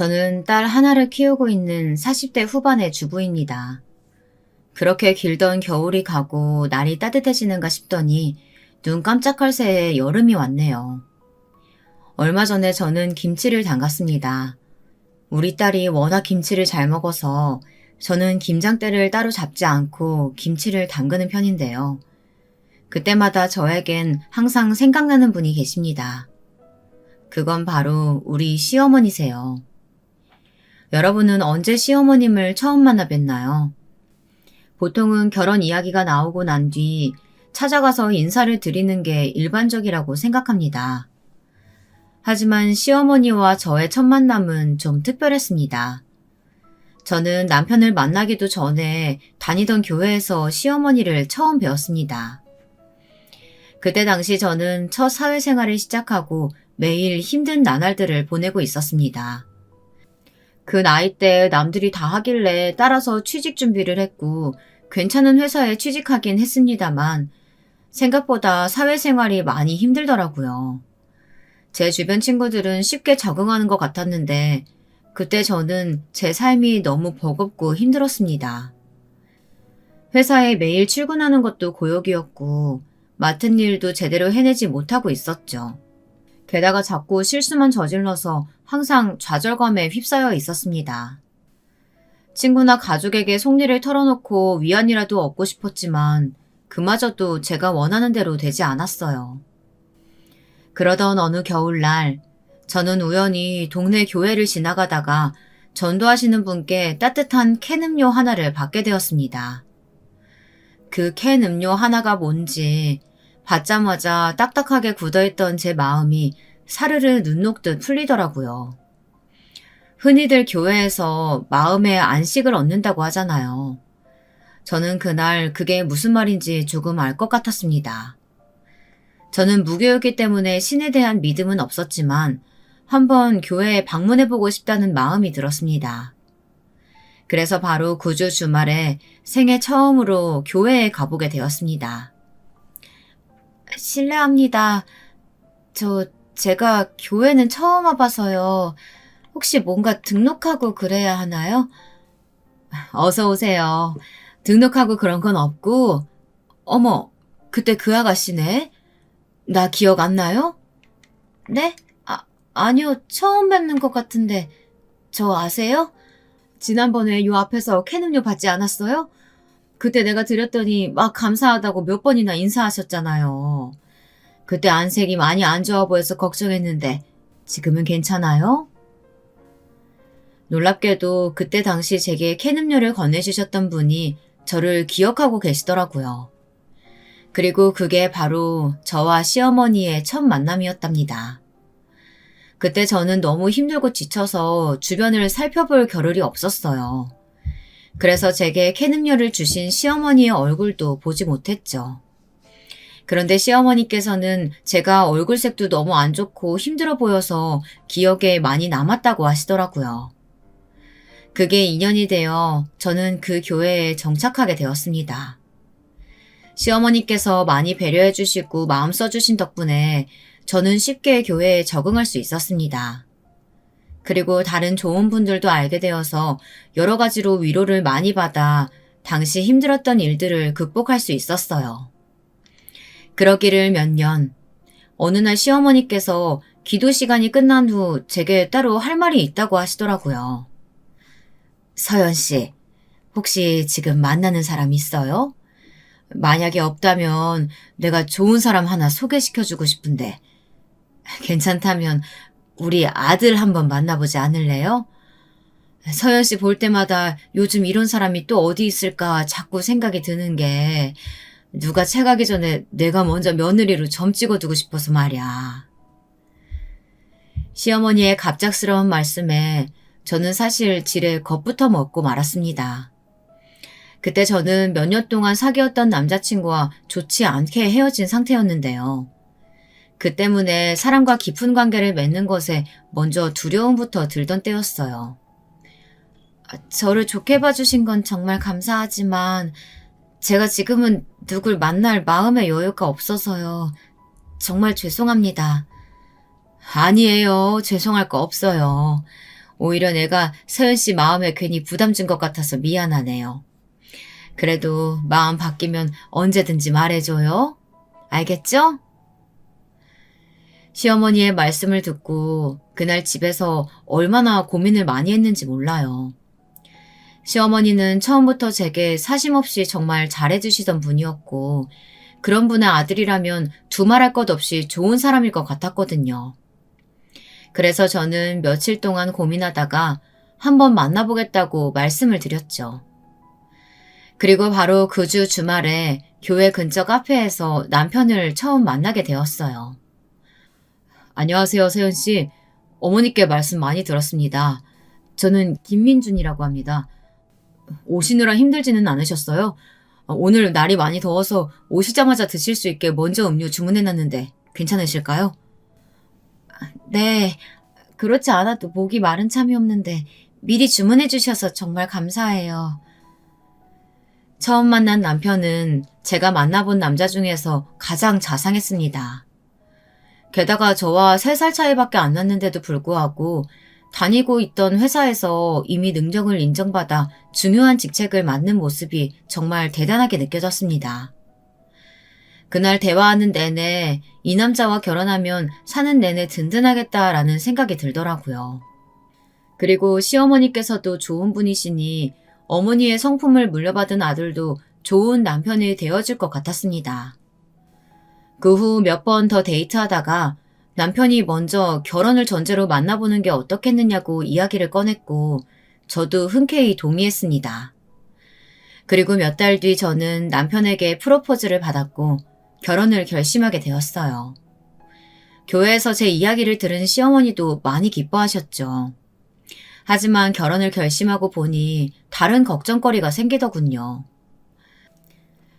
저는 딸 하나를 키우고 있는 40대 후반의 주부입니다. 그렇게 길던 겨울이 가고 날이 따뜻해지는가 싶더니 눈 깜짝할 새에 여름이 왔네요. 얼마 전에 저는 김치를 담갔습니다. 우리 딸이 워낙 김치를 잘 먹어서 저는 김장대를 따로 잡지 않고 김치를 담그는 편인데요. 그때마다 저에겐 항상 생각나는 분이 계십니다. 그건 바로 우리 시어머니세요. 여러분은 언제 시어머님을 처음 만나 뵀나요? 보통은 결혼 이야기가 나오고 난 뒤 찾아가서 인사를 드리는 게 일반적이라고 생각합니다. 하지만 시어머니와 저의 첫 만남은 좀 특별했습니다. 저는 남편을 만나기도 전에 다니던 교회에서 시어머니를 처음 뵈었습니다. 그때 당시 저는 첫 사회생활을 시작하고 매일 힘든 나날들을 보내고 있었습니다. 그 나이 때 남들이 다 하길래 따라서 취직 준비를 했고 괜찮은 회사에 취직하긴 했습니다만 생각보다 사회생활이 많이 힘들더라고요. 제 주변 친구들은 쉽게 적응하는 것 같았는데 그때 저는 제 삶이 너무 버겁고 힘들었습니다. 회사에 매일 출근하는 것도 고역이었고 맡은 일도 제대로 해내지 못하고 있었죠. 게다가 자꾸 실수만 저질러서 항상 좌절감에 휩싸여 있었습니다. 친구나 가족에게 속내를 털어놓고 위안이라도 얻고 싶었지만 그마저도 제가 원하는 대로 되지 않았어요. 그러던 어느 겨울날 저는 우연히 동네 교회를 지나가다가 전도하시는 분께 따뜻한 캔 음료 하나를 받게 되었습니다. 그 캔 음료 하나가 뭔지 받자마자 딱딱하게 굳어있던 제 마음이 사르르 눈 녹듯 풀리더라고요. 흔히들 교회에서 마음의 안식을 얻는다고 하잖아요. 저는 그날 그게 무슨 말인지 조금 알 것 같았습니다. 저는 무교였기 때문에 신에 대한 믿음은 없었지만 한번 교회에 방문해보고 싶다는 마음이 들었습니다. 그래서 바로 그 주 주말에 생애 처음으로 교회에 가보게 되었습니다. 실례합니다. 제가 교회는 처음 와봐서요. 혹시 뭔가 등록하고 그래야 하나요? 어서 오세요. 등록하고 그런 건 없고, 어머, 그때 그 아가씨네? 나 기억 안 나요? 네? 아니요. 처음 뵙는 것 같은데, 저 아세요? 지난번에 요 앞에서 캔 음료 받지 않았어요? 그때 내가 드렸더니 막 감사하다고 몇 번이나 인사하셨잖아요. 그때 안색이 많이 안 좋아 보여서 걱정했는데 지금은 괜찮아요? 놀랍게도 그때 당시 제게 캔 음료를 건네주셨던 분이 저를 기억하고 계시더라고요. 그리고 그게 바로 저와 시어머니의 첫 만남이었답니다. 그때 저는 너무 힘들고 지쳐서 주변을 살펴볼 겨를이 없었어요. 그래서 제게 캔 음료를 주신 시어머니의 얼굴도 보지 못했죠. 그런데 시어머니께서는 제가 얼굴색도 너무 안 좋고 힘들어 보여서 기억에 많이 남았다고 하시더라고요. 그게 인연이 되어 저는 그 교회에 정착하게 되었습니다. 시어머니께서 많이 배려해 주시고 마음 써주신 덕분에 저는 쉽게 교회에 적응할 수 있었습니다. 그리고 다른 좋은 분들도 알게 되어서 여러 가지로 위로를 많이 받아 당시 힘들었던 일들을 극복할 수 있었어요. 그러기를 몇 년, 어느 날 시어머니께서 기도 시간이 끝난 후 제게 따로 할 말이 있다고 하시더라고요. 서연 씨, 혹시 지금 만나는 사람 있어요? 만약에 없다면 내가 좋은 사람 하나 소개시켜주고 싶은데 괜찮다면 우리 아들 한번 만나보지 않을래요? 서연 씨 볼 때마다 요즘 이런 사람이 또 어디 있을까 자꾸 생각이 드는 게 누가 채가기 전에 내가 먼저 며느리로 점 찍어두고 싶어서 말이야. 시어머니의 갑작스러운 말씀에 저는 사실 지레 겁부터 먹고 말았습니다. 그때 저는 몇 년 동안 사귀었던 남자친구와 좋지 않게 헤어진 상태였는데요. 그 때문에 사람과 깊은 관계를 맺는 것에 먼저 두려움부터 들던 때였어요. 저를 좋게 봐주신 건 정말 감사하지만 제가 지금은 누굴 만날 마음의 여유가 없어서요. 정말 죄송합니다. 아니에요. 죄송할 거 없어요. 오히려 내가 서연 씨 마음에 괜히 부담 준 것 같아서 미안하네요. 그래도 마음 바뀌면 언제든지 말해줘요. 알겠죠? 시어머니의 말씀을 듣고 그날 집에서 얼마나 고민을 많이 했는지 몰라요. 시어머니는 처음부터 제게 사심없이 정말 잘해주시던 분이었고 그런 분의 아들이라면 두말할 것 없이 좋은 사람일 것 같았거든요. 그래서 저는 며칠 동안 고민하다가 한번 만나보겠다고 말씀을 드렸죠. 그리고 바로 그 주 주말에 교회 근처 카페에서 남편을 처음 만나게 되었어요. 안녕하세요, 세연 씨. 어머니께 말씀 많이 들었습니다. 저는 김민준이라고 합니다. 오시느라 힘들지는 않으셨어요? 오늘 날이 많이 더워서 오시자마자 드실 수 있게 먼저 음료 주문해놨는데 괜찮으실까요? 네, 그렇지 않아도 목이 마른 참이 없는데 미리 주문해 주셔서 정말 감사해요. 처음 만난 남편은 제가 만나본 남자 중에서 가장 자상했습니다. 게다가 저와 3살 차이밖에 안 났는데도 불구하고 다니고 있던 회사에서 이미 능력을 인정받아 중요한 직책을 맡는 모습이 정말 대단하게 느껴졌습니다. 그날 대화하는 내내 이 남자와 결혼하면 사는 내내 든든하겠다라는 생각이 들더라고요. 그리고 시어머니께서도 좋은 분이시니 어머니의 성품을 물려받은 아들도 좋은 남편이 되어줄 것 같았습니다. 그 후 몇 번 더 데이트하다가 남편이 먼저 결혼을 전제로 만나보는 게 어떻겠느냐고 이야기를 꺼냈고 저도 흔쾌히 동의했습니다. 그리고 몇 달 뒤 저는 남편에게 프로포즈를 받았고 결혼을 결심하게 되었어요. 교회에서 제 이야기를 들은 시어머니도 많이 기뻐하셨죠. 하지만 결혼을 결심하고 보니 다른 걱정거리가 생기더군요.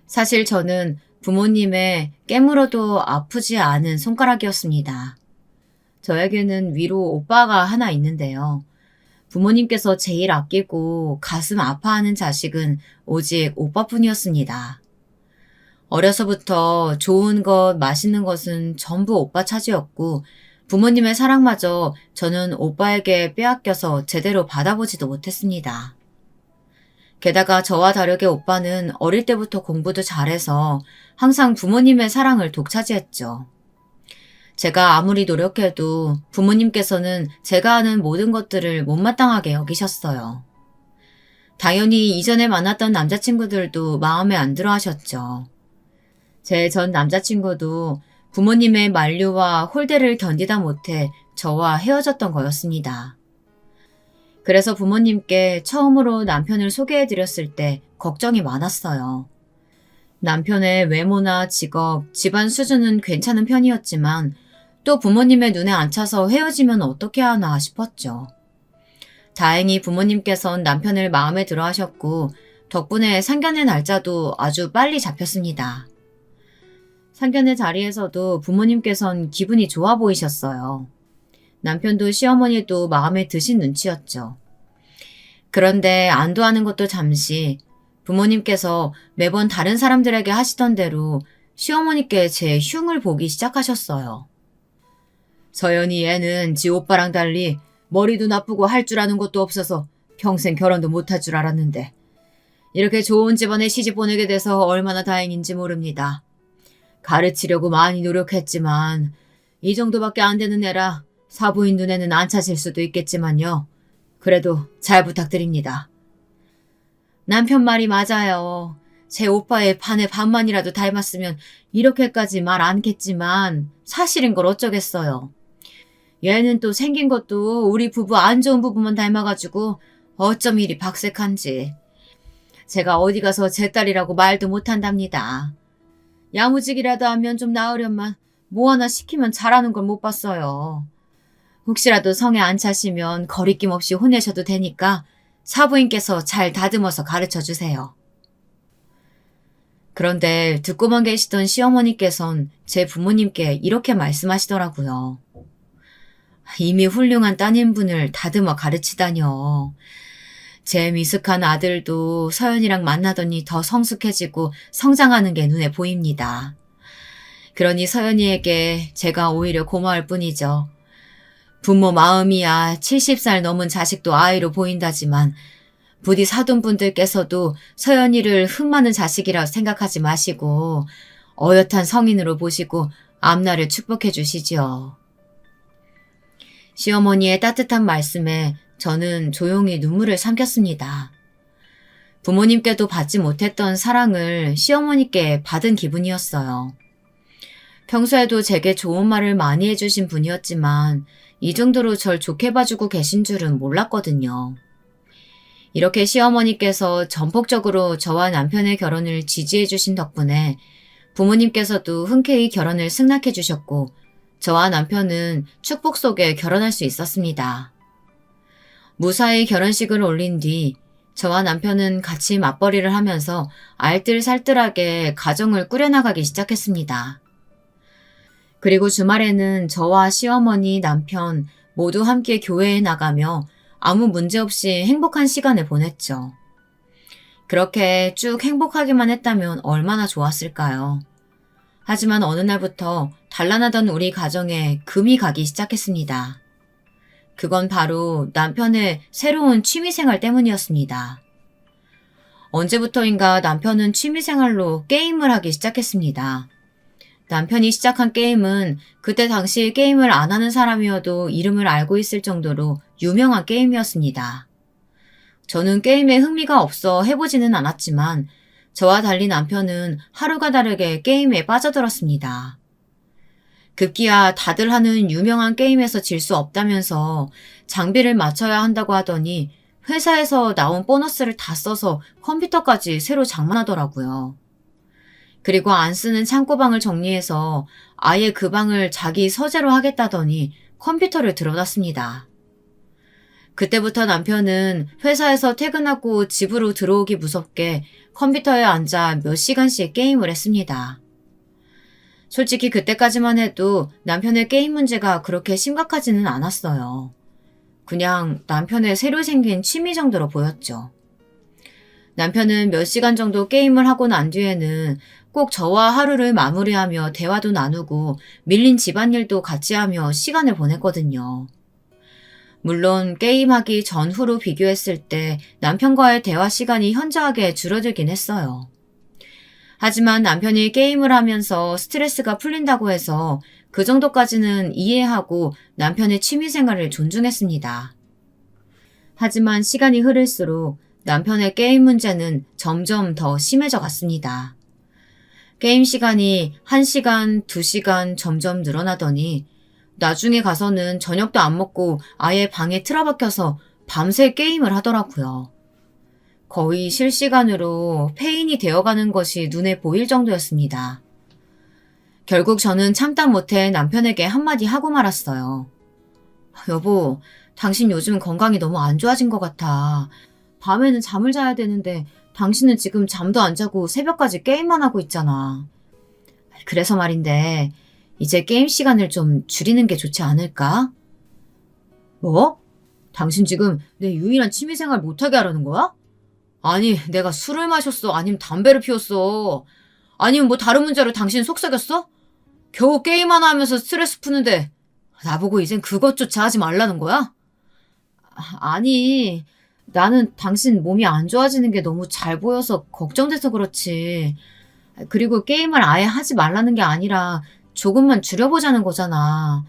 사실 저는 부모님의 깨물어도 아프지 않은 손가락이었습니다. 저에게는 위로 오빠가 하나 있는데요. 부모님께서 제일 아끼고 가슴 아파하는 자식은 오직 오빠뿐이었습니다. 어려서부터 좋은 것, 맛있는 것은 전부 오빠 차지였고 부모님의 사랑마저 저는 오빠에게 빼앗겨서 제대로 받아보지도 못했습니다. 게다가 저와 다르게 오빠는 어릴 때부터 공부도 잘해서 항상 부모님의 사랑을 독차지했죠. 제가 아무리 노력해도 부모님께서는 제가 하는 모든 것들을 못마땅하게 여기셨어요. 당연히 이전에 만났던 남자친구들도 마음에 안 들어 하셨죠. 제 전 남자친구도 부모님의 만류와 홀대를 견디다 못해 저와 헤어졌던 거였습니다. 그래서 부모님께 처음으로 남편을 소개해드렸을 때 걱정이 많았어요. 남편의 외모나 직업, 집안 수준은 괜찮은 편이었지만 또 부모님의 눈에 안 차서 헤어지면 어떻게 하나 싶었죠. 다행히 부모님께선 남편을 마음에 들어 하셨고 덕분에 상견례 날짜도 아주 빨리 잡혔습니다. 상견례 자리에서도 부모님께선 기분이 좋아 보이셨어요. 남편도 시어머니도 마음에 드신 눈치였죠. 그런데 안도하는 것도 잠시 부모님께서 매번 다른 사람들에게 하시던 대로 시어머니께 제 흉을 보기 시작하셨어요. 서연이 애는 지 오빠랑 달리 머리도 나쁘고 할 줄 아는 것도 없어서 평생 결혼도 못할 줄 알았는데 이렇게 좋은 집안에 시집 보내게 돼서 얼마나 다행인지 모릅니다. 가르치려고 많이 노력했지만 이 정도밖에 안 되는 애라 사부인 눈에는 안 차실 수도 있겠지만요. 그래도 잘 부탁드립니다. 남편 말이 맞아요. 제 오빠의 반의 반만이라도 닮았으면 이렇게까지 말 않겠지만 사실인 걸 어쩌겠어요. 얘는 또 생긴 것도 우리 부부 안 좋은 부분만 닮아가지고 어쩜 이리 박색한지. 제가 어디 가서 제 딸이라고 말도 못한답니다. 야무지기라도 하면 좀 나으련만 뭐 하나 시키면 잘하는 걸 못 봤어요. 혹시라도 성에 안 차시면 거리낌 없이 혼내셔도 되니까 사부인께서 잘 다듬어서 가르쳐주세요. 그런데 듣고만 계시던 시어머니께선 제 부모님께 이렇게 말씀하시더라고요. 이미 훌륭한 따님분을 다듬어 가르치다뇨. 제 미숙한 아들도 서연이랑 만나더니 더 성숙해지고 성장하는 게 눈에 보입니다. 그러니 서연이에게 제가 오히려 고마울 뿐이죠. 부모 마음이야 70살 넘은 자식도 아이로 보인다지만 부디 사돈분들께서도 서연이를 흠 많은 자식이라 생각하지 마시고 어엿한 성인으로 보시고 앞날을 축복해 주시지요. 시어머니의 따뜻한 말씀에 저는 조용히 눈물을 삼켰습니다. 부모님께도 받지 못했던 사랑을 시어머니께 받은 기분이었어요. 평소에도 제게 좋은 말을 많이 해주신 분이었지만 이 정도로 절 좋게 봐주고 계신 줄은 몰랐거든요. 이렇게 시어머니께서 전폭적으로 저와 남편의 결혼을 지지해 주신 덕분에 부모님께서도 흔쾌히 결혼을 승낙해 주셨고 저와 남편은 축복 속에 결혼할 수 있었습니다. 무사히 결혼식을 올린 뒤 저와 남편은 같이 맞벌이를 하면서 알뜰살뜰하게 가정을 꾸려나가기 시작했습니다. 그리고 주말에는 저와 시어머니, 남편 모두 함께 교회에 나가며 아무 문제 없이 행복한 시간을 보냈죠. 그렇게 쭉 행복하기만 했다면 얼마나 좋았을까요? 하지만 어느 날부터 단란하던 우리 가정에 금이 가기 시작했습니다. 그건 바로 남편의 새로운 취미생활 때문이었습니다. 언제부터인가 남편은 취미생활로 게임을 하기 시작했습니다. 남편이 시작한 게임은 그때 당시 게임을 안 하는 사람이어도 이름을 알고 있을 정도로 유명한 게임이었습니다. 저는 게임에 흥미가 없어 해보지는 않았지만 저와 달리 남편은 하루가 다르게 게임에 빠져들었습니다. 급기야 다들 하는 유명한 게임에서 질 수 없다면서 장비를 맞춰야 한다고 하더니 회사에서 나온 보너스를 다 써서 컴퓨터까지 새로 장만하더라고요. 그리고 안 쓰는 창고방을 정리해서 아예 그 방을 자기 서재로 하겠다더니 컴퓨터를 들여놨습니다. 그때부터 남편은 회사에서 퇴근하고 집으로 들어오기 무섭게 컴퓨터에 앉아 몇 시간씩 게임을 했습니다. 솔직히 그때까지만 해도 남편의 게임 문제가 그렇게 심각하지는 않았어요. 그냥 남편의 새로 생긴 취미 정도로 보였죠. 남편은 몇 시간 정도 게임을 하고 난 뒤에는 꼭 저와 하루를 마무리하며 대화도 나누고 밀린 집안일도 같이 하며 시간을 보냈거든요. 물론 게임하기 전후로 비교했을 때 남편과의 대화 시간이 현저하게 줄어들긴 했어요. 하지만 남편이 게임을 하면서 스트레스가 풀린다고 해서 그 정도까지는 이해하고 남편의 취미생활을 존중했습니다. 하지만 시간이 흐를수록 남편의 게임 문제는 점점 더 심해져 갔습니다. 게임 시간이 1시간, 2시간 점점 늘어나더니 나중에 가서는 저녁도 안 먹고 아예 방에 틀어박혀서 밤새 게임을 하더라고요. 거의 실시간으로 페인이 되어가는 것이 눈에 보일 정도였습니다. 결국 저는 참다 못해 남편에게 한마디 하고 말았어요. 여보, 당신 요즘 건강이 너무 안 좋아진 것 같아. 밤에는 잠을 자야 되는데 당신은 지금 잠도 안 자고 새벽까지 게임만 하고 있잖아. 그래서 말인데 이제 게임 시간을 좀 줄이는 게 좋지 않을까? 뭐? 당신 지금 내 유일한 취미생활 못하게 하려는 거야? 아니, 내가 술을 마셨어? 아니면 담배를 피웠어? 아니면 뭐 다른 문제로 당신 속삭였어? 겨우 게임 하나 하면서 스트레스 푸는데 나보고 이젠 그것조차 하지 말라는 거야? 아니, 나는 당신 몸이 안 좋아지는 게 너무 잘 보여서 걱정돼서 그렇지. 그리고 게임을 아예 하지 말라는 게 아니라 조금만 줄여보자는 거잖아.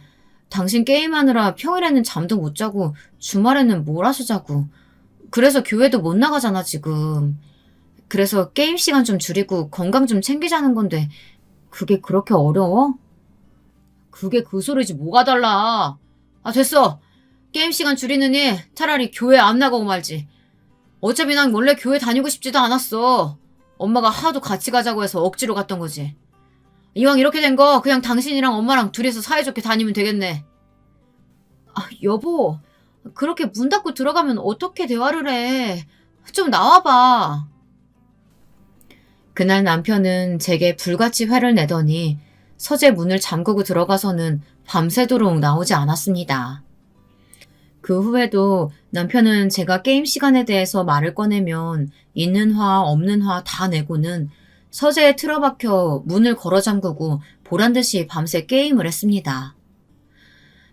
당신 게임하느라 평일에는 잠도 못 자고 주말에는 몰아서 자고. 그래서 교회도 못 나가잖아, 지금. 그래서 게임 시간 좀 줄이고 건강 좀 챙기자는 건데 그게 그렇게 어려워? 그게 그 소리지 뭐가 달라. 아, 됐어. 게임 시간 줄이느니 차라리 교회 안 나가고 말지. 어차피 난 원래 교회 다니고 싶지도 않았어. 엄마가 하도 같이 가자고 해서 억지로 갔던 거지. 이왕 이렇게 된 거 그냥 당신이랑 엄마랑 둘이서 사이좋게 다니면 되겠네. 아, 여보. 그렇게 문 닫고 들어가면 어떻게 대화를 해. 좀 나와봐. 그날 남편은 제게 불같이 화를 내더니 서재 문을 잠그고 들어가서는 밤새도록 나오지 않았습니다. 그 후에도 남편은 제가 게임 시간에 대해서 말을 꺼내면 있는 화 없는 화 다 내고는 서재에 틀어박혀 문을 걸어 잠그고 보란듯이 밤새 게임을 했습니다.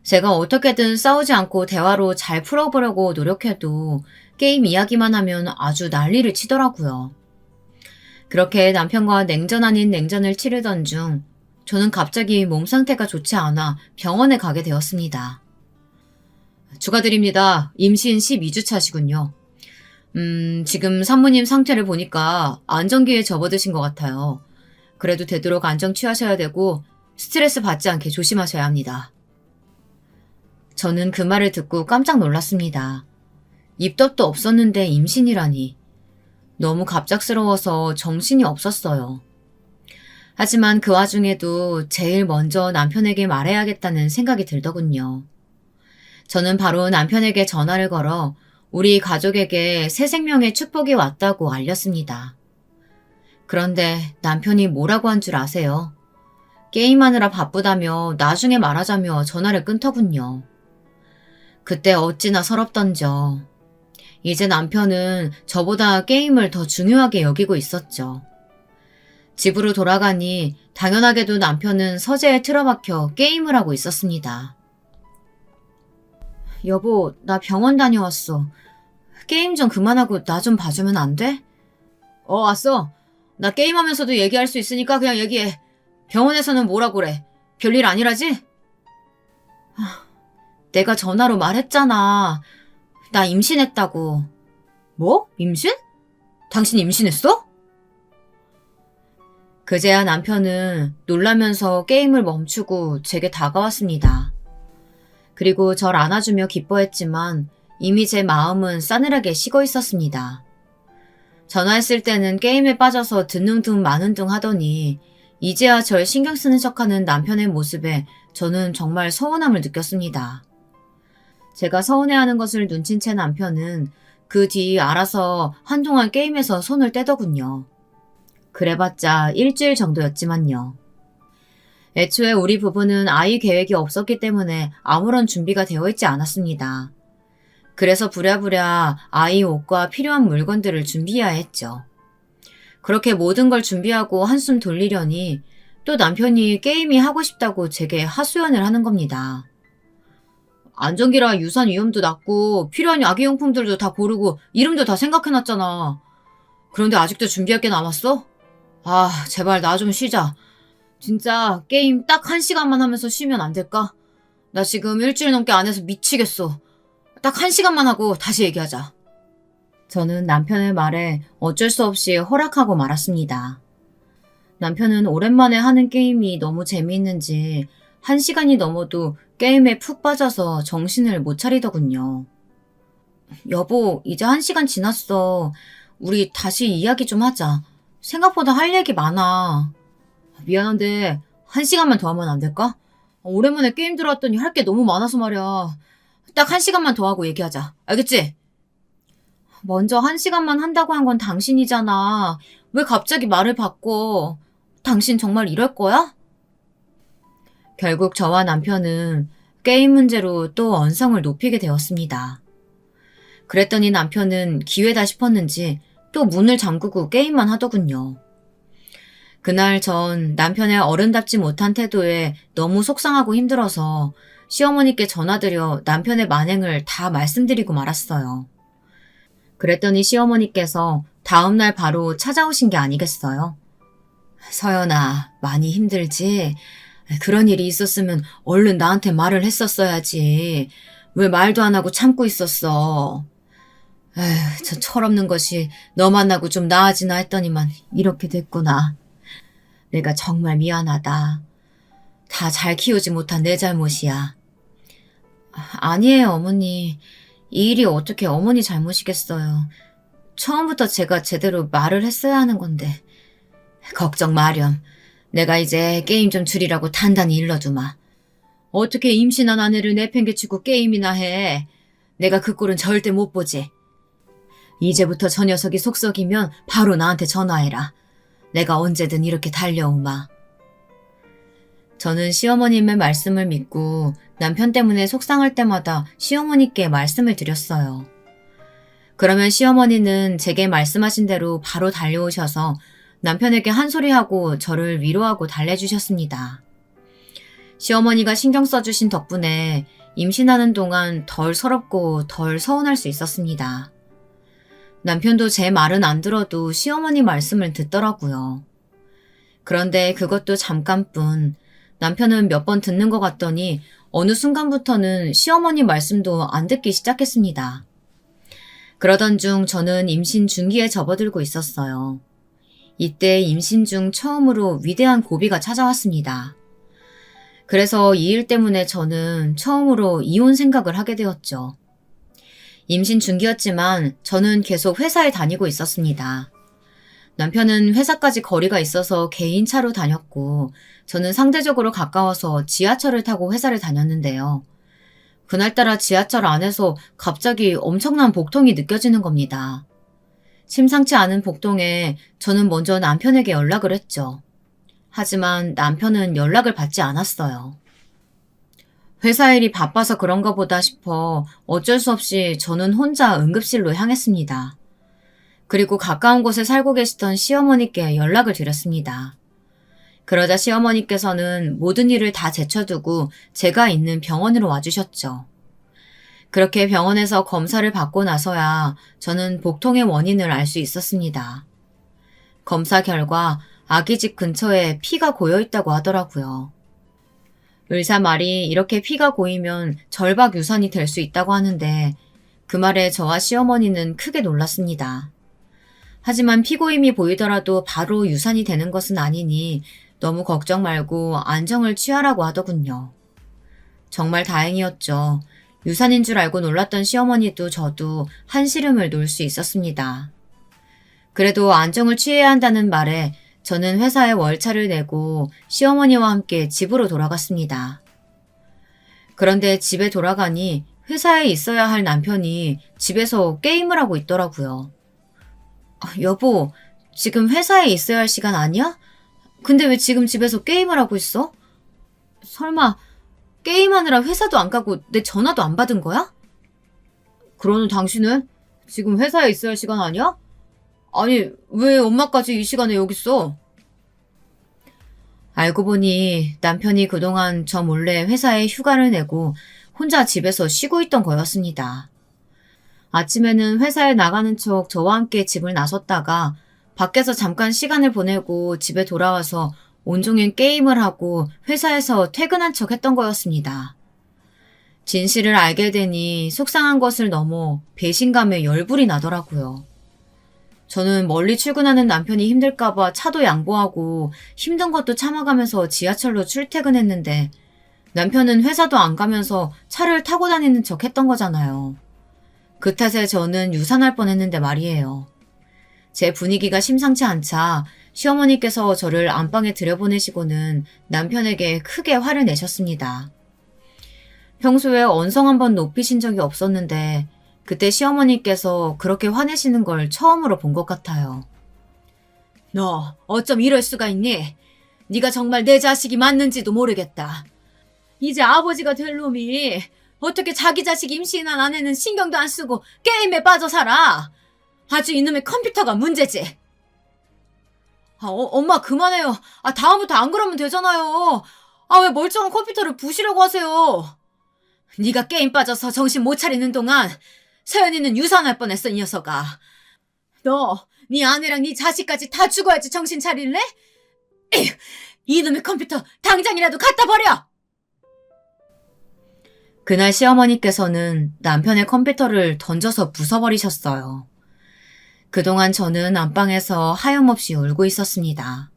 제가 어떻게든 싸우지 않고 대화로 잘 풀어보려고 노력해도 게임 이야기만 하면 아주 난리를 치더라고요. 그렇게 남편과 냉전 아닌 냉전을 치르던 중 저는 갑자기 몸 상태가 좋지 않아 병원에 가게 되었습니다. 축하드립니다. 임신 12주 차시군요. 지금 산모님 상태를 보니까 안정기에 접어드신 것 같아요. 그래도 되도록 안정 취하셔야 되고 스트레스 받지 않게 조심하셔야 합니다. 저는 그 말을 듣고 깜짝 놀랐습니다. 입덧도 없었는데 임신이라니. 너무 갑작스러워서 정신이 없었어요. 하지만 그 와중에도 제일 먼저 남편에게 말해야겠다는 생각이 들더군요. 저는 바로 남편에게 전화를 걸어 우리 가족에게 새 생명의 축복이 왔다고 알렸습니다. 그런데 남편이 뭐라고 한 줄 아세요? 게임하느라 바쁘다며 나중에 말하자며 전화를 끊더군요. 그때 어찌나 서럽던져. 이제 남편은 저보다 게임을 더 중요하게 여기고 있었죠. 집으로 돌아가니 당연하게도 남편은 서재에 틀어박혀 게임을 하고 있었습니다. 여보, 나 병원 다녀왔어. 게임 좀 그만하고 나 좀 봐주면 안 돼? 왔어. 나 게임하면서도 얘기할 수 있으니까 그냥 얘기해. 병원에서는 뭐라고 그래? 별일 아니라지? 내가 전화로 말했잖아. 나 임신했다고. 뭐? 임신? 당신 임신했어? 그제야 남편은 놀라면서 게임을 멈추고 제게 다가왔습니다. 그리고 절 안아주며 기뻐했지만 이미 제 마음은 싸늘하게 식어 있었습니다. 전화했을 때는 게임에 빠져서 듣는 둥 마는 둥 하더니 이제야 절 신경 쓰는 척하는 남편의 모습에 저는 정말 서운함을 느꼈습니다. 제가 서운해하는 것을 눈친 채 남편은 그 뒤 알아서 한동안 게임에서 손을 떼더군요. 그래봤자 일주일 정도였지만요. 애초에 우리 부부는 아이 계획이 없었기 때문에 아무런 준비가 되어 있지 않았습니다. 그래서 부랴부랴 아이 옷과 필요한 물건들을 준비해야 했죠. 그렇게 모든 걸 준비하고 한숨 돌리려니 또 남편이 게임이 하고 싶다고 제게 하소연을 하는 겁니다. 안전기라 유산 위험도 낮고 필요한 아기용품들도 다 고르고 이름도 다 생각해놨잖아. 그런데 아직도 준비할 게 남았어? 제발 나 좀 쉬자. 진짜 게임 딱 1시간만 하면서 쉬면 안 될까? 나 지금 일주일 넘게 안 해서 미치겠어. 딱 1시간만 하고 다시 얘기하자. 저는 남편의 말에 어쩔 수 없이 허락하고 말았습니다. 남편은 오랜만에 하는 게임이 너무 재미있는지 1시간이 넘어도 게임에 푹 빠져서 정신을 못 차리더군요. 여보, 이제 1시간 지났어. 우리 다시 이야기 좀 하자. 생각보다 할 얘기 많아. 미안한데 1시간만 더 하면 안 될까? 오랜만에 게임 들어왔더니 할 게 너무 많아서 말이야. 딱 1시간만 더 하고 얘기하자. 알겠지? 먼저 1시간만 한다고 한 건 당신이잖아. 왜 갑자기 말을 바꿔? 당신 정말 이럴 거야? 결국 저와 남편은 게임 문제로 또 언성을 높이게 되었습니다. 그랬더니 남편은 기회다 싶었는지 또 문을 잠그고 게임만 하더군요. 그날 전 남편의 어른답지 못한 태도에 너무 속상하고 힘들어서 시어머니께 전화드려 남편의 만행을 다 말씀드리고 말았어요. 그랬더니 시어머니께서 다음날 바로 찾아오신 게 아니겠어요? 서연아, 많이 힘들지? 그런 일이 있었으면 얼른 나한테 말을 했었어야지. 왜 말도 안 하고 참고 있었어? 에휴, 저 철없는 것이 너 만나고 좀 나아지나 했더니만 이렇게 됐구나. 내가 정말 미안하다. 다 잘 키우지 못한 내 잘못이야. 아니에요, 어머니. 이 일이 어떻게 어머니 잘못이겠어요. 처음부터 제가 제대로 말을 했어야 하는 건데. 걱정 마렴. 내가 이제 게임 좀 줄이라고 단단히 일러주마. 어떻게 임신한 아내를 내팽개치고 게임이나 해. 내가 그 꼴은 절대 못 보지. 이제부터 저 녀석이 속썩이면 바로 나한테 전화해라. 내가 언제든 이렇게 달려오마. 저는 시어머님의 말씀을 믿고 남편 때문에 속상할 때마다 시어머니께 말씀을 드렸어요. 그러면 시어머니는 제게 말씀하신 대로 바로 달려오셔서 남편에게 한 소리하고 저를 위로하고 달래주셨습니다. 시어머니가 신경 써주신 덕분에 임신하는 동안 덜 서럽고 덜 서운할 수 있었습니다. 남편도 제 말은 안 들어도 시어머니 말씀을 듣더라고요. 그런데 그것도 잠깐뿐. 남편은 몇 번 듣는 것 같더니 어느 순간부터는 시어머니 말씀도 안 듣기 시작했습니다. 그러던 중 저는 임신 중기에 접어들고 있었어요. 이때 임신 중 처음으로 위대한 고비가 찾아왔습니다. 그래서 이 일 때문에 저는 처음으로 이혼 생각을 하게 되었죠. 임신 중기였지만 저는 계속 회사에 다니고 있었습니다. 남편은 회사까지 거리가 있어서 개인 차로 다녔고 저는 상대적으로 가까워서 지하철을 타고 회사를 다녔는데요. 그날따라 지하철 안에서 갑자기 엄청난 복통이 느껴지는 겁니다. 심상치 않은 복통에 저는 먼저 남편에게 연락을 했죠. 하지만 남편은 연락을 받지 않았어요. 회사 일이 바빠서 그런가 보다 싶어 어쩔 수 없이 저는 혼자 응급실로 향했습니다. 그리고 가까운 곳에 살고 계시던 시어머니께 연락을 드렸습니다. 그러자 시어머니께서는 모든 일을 다 제쳐두고 제가 있는 병원으로 와주셨죠. 그렇게 병원에서 검사를 받고 나서야 저는 복통의 원인을 알 수 있었습니다. 검사 결과 아기 집 근처에 피가 고여 있다고 하더라고요. 의사 말이 이렇게 피가 고이면 절박 유산이 될 수 있다고 하는데 그 말에 저와 시어머니는 크게 놀랐습니다. 하지만 피고임이 보이더라도 바로 유산이 되는 것은 아니니 너무 걱정 말고 안정을 취하라고 하더군요. 정말 다행이었죠. 유산인 줄 알고 놀랐던 시어머니도 저도 한시름을 놓을 수 있었습니다. 그래도 안정을 취해야 한다는 말에 저는 회사에 월차를 내고 시어머니와 함께 집으로 돌아갔습니다. 그런데 집에 돌아가니 회사에 있어야 할 남편이 집에서 게임을 하고 있더라고요. 여보, 지금 회사에 있어야 할 시간 아니야? 근데 왜 지금 집에서 게임을 하고 있어? 설마 게임하느라 회사도 안 가고 내 전화도 안 받은 거야? 그러는 당신은 지금 회사에 있어야 할 시간 아니야? 아니, 왜 엄마까지 이 시간에 여기 있어? 알고 보니 남편이 그동안 저 몰래 회사에 휴가를 내고 혼자 집에서 쉬고 있던 거였습니다. 아침에는 회사에 나가는 척 저와 함께 집을 나섰다가 밖에서 잠깐 시간을 보내고 집에 돌아와서 온종일 게임을 하고 회사에서 퇴근한 척 했던 거였습니다. 진실을 알게 되니 속상한 것을 넘어 배신감에 열불이 나더라고요. 저는 멀리 출근하는 남편이 힘들까봐 차도 양보하고 힘든 것도 참아가면서 지하철로 출퇴근했는데 남편은 회사도 안 가면서 차를 타고 다니는 척 했던 거잖아요. 그 탓에 저는 유산할 뻔했는데 말이에요. 제 분위기가 심상치 않자 시어머니께서 저를 안방에 들여보내시고는 남편에게 크게 화를 내셨습니다. 평소에 언성 한번 높이신 적이 없었는데 그때 시어머니께서 그렇게 화내시는 걸 처음으로 본 것 같아요. 너 어쩜 이럴 수가 있니? 네가 정말 내 자식이 맞는지도 모르겠다. 이제 아버지가 될 놈이 어떻게 자기 자식 임신한 아내는 신경도 안 쓰고 게임에 빠져 살아? 아주 이놈의 컴퓨터가 문제지. 엄마 그만해요. 다음부터 안 그러면 되잖아요. 왜 멀쩡한 컴퓨터를 부시려고 하세요? 네가 게임 빠져서 정신 못 차리는 동안 서연이는 유산할 뻔했어, 이 녀석아. 너, 네 아내랑 네 자식까지 다 죽어야지 정신 차릴래? 에휴, 이놈의 컴퓨터 당장이라도 갖다 버려! 그날 시어머니께서는 남편의 컴퓨터를 던져서 부숴버리셨어요. 그동안 저는 안방에서 하염없이 울고 있었습니다.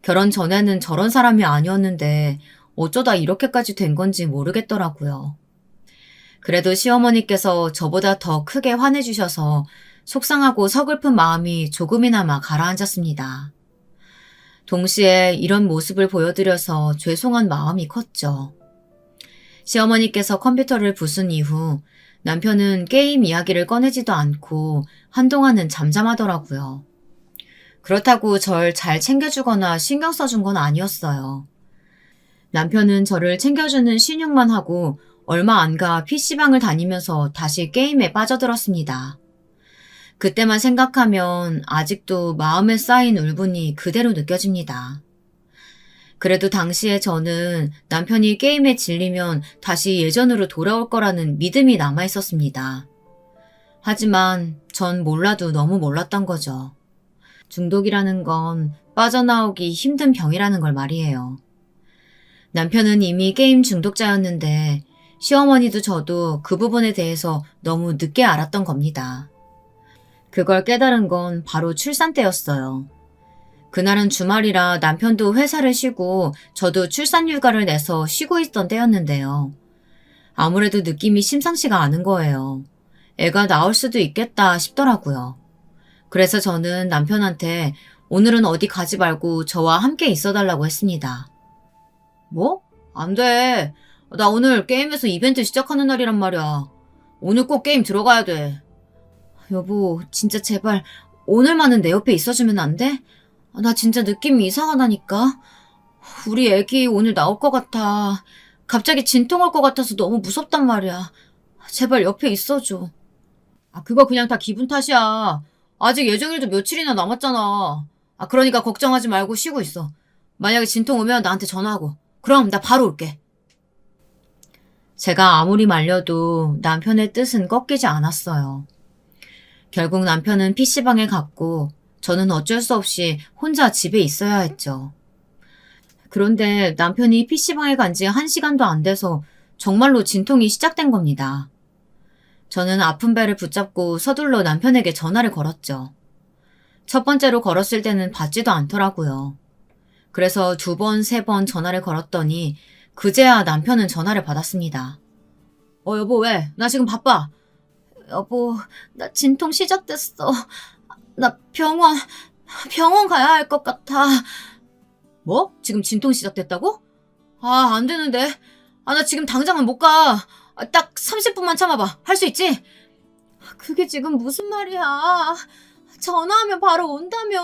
결혼 전에는 저런 사람이 아니었는데 어쩌다 이렇게까지 된 건지 모르겠더라고요. 그래도 시어머니께서 저보다 더 크게 화내주셔서 속상하고 서글픈 마음이 조금이나마 가라앉았습니다. 동시에 이런 모습을 보여드려서 죄송한 마음이 컸죠. 시어머니께서 컴퓨터를 부순 이후 남편은 게임 이야기를 꺼내지도 않고 한동안은 잠잠하더라고요. 그렇다고 절 잘 챙겨주거나 신경 써준 건 아니었어요. 남편은 저를 챙겨주는 신용만 하고 얼마 안 가 PC방을 다니면서 다시 게임에 빠져들었습니다. 그때만 생각하면 아직도 마음에 쌓인 울분이 그대로 느껴집니다. 그래도 당시에 저는 남편이 게임에 질리면 다시 예전으로 돌아올 거라는 믿음이 남아 있었습니다. 하지만 전 몰라도 너무 몰랐던 거죠. 중독이라는 건 빠져나오기 힘든 병이라는 걸 말이에요. 남편은 이미 게임 중독자였는데 시어머니도 저도 그 부분에 대해서 너무 늦게 알았던 겁니다. 그걸 깨달은 건 바로 출산 때였어요. 그날은 주말이라 남편도 회사를 쉬고 저도 출산 휴가를 내서 쉬고 있던 때였는데요. 아무래도 느낌이 심상치가 않은 거예요. 애가 나올 수도 있겠다 싶더라고요. 그래서 저는 남편한테 오늘은 어디 가지 말고 저와 함께 있어달라고 했습니다. 뭐? 안 돼. 나 오늘 게임에서 이벤트 시작하는 날이란 말이야. 오늘 꼭 게임 들어가야 돼. 여보, 진짜 제발 오늘만은 내 옆에 있어주면 안 돼? 나 진짜 느낌이 이상하다니까. 우리 애기 오늘 나올 것 같아. 갑자기 진통 올 것 같아서 너무 무섭단 말이야. 제발 옆에 있어줘. 그거 그냥 다 기분 탓이야. 아직 예정일도 며칠이나 남았잖아. 그러니까 걱정하지 말고 쉬고 있어. 만약에 진통 오면 나한테 전화하고. 그럼 나 바로 올게. 제가 아무리 말려도 남편의 뜻은 꺾이지 않았어요. 결국 남편은 PC방에 갔고 저는 어쩔 수 없이 혼자 집에 있어야 했죠. 그런데 남편이 PC방에 간 지 1시간도 안 돼서 정말로 진통이 시작된 겁니다. 저는 아픈 배를 붙잡고 서둘러 남편에게 전화를 걸었죠. 첫 번째로 걸었을 때는 받지도 않더라고요. 그래서 2번, 3번 전화를 걸었더니 그제야 남편은 전화를 받았습니다. 여보 왜? 나 지금 바빠. 여보, 나 진통 시작됐어. 나 병원 가야 할 것 같아. 뭐? 지금 진통 시작됐다고? 안 되는데. 나 지금 당장은 못 가. 딱 30분만 참아봐. 할 수 있지? 그게 지금 무슨 말이야. 전화하면 바로 온다며.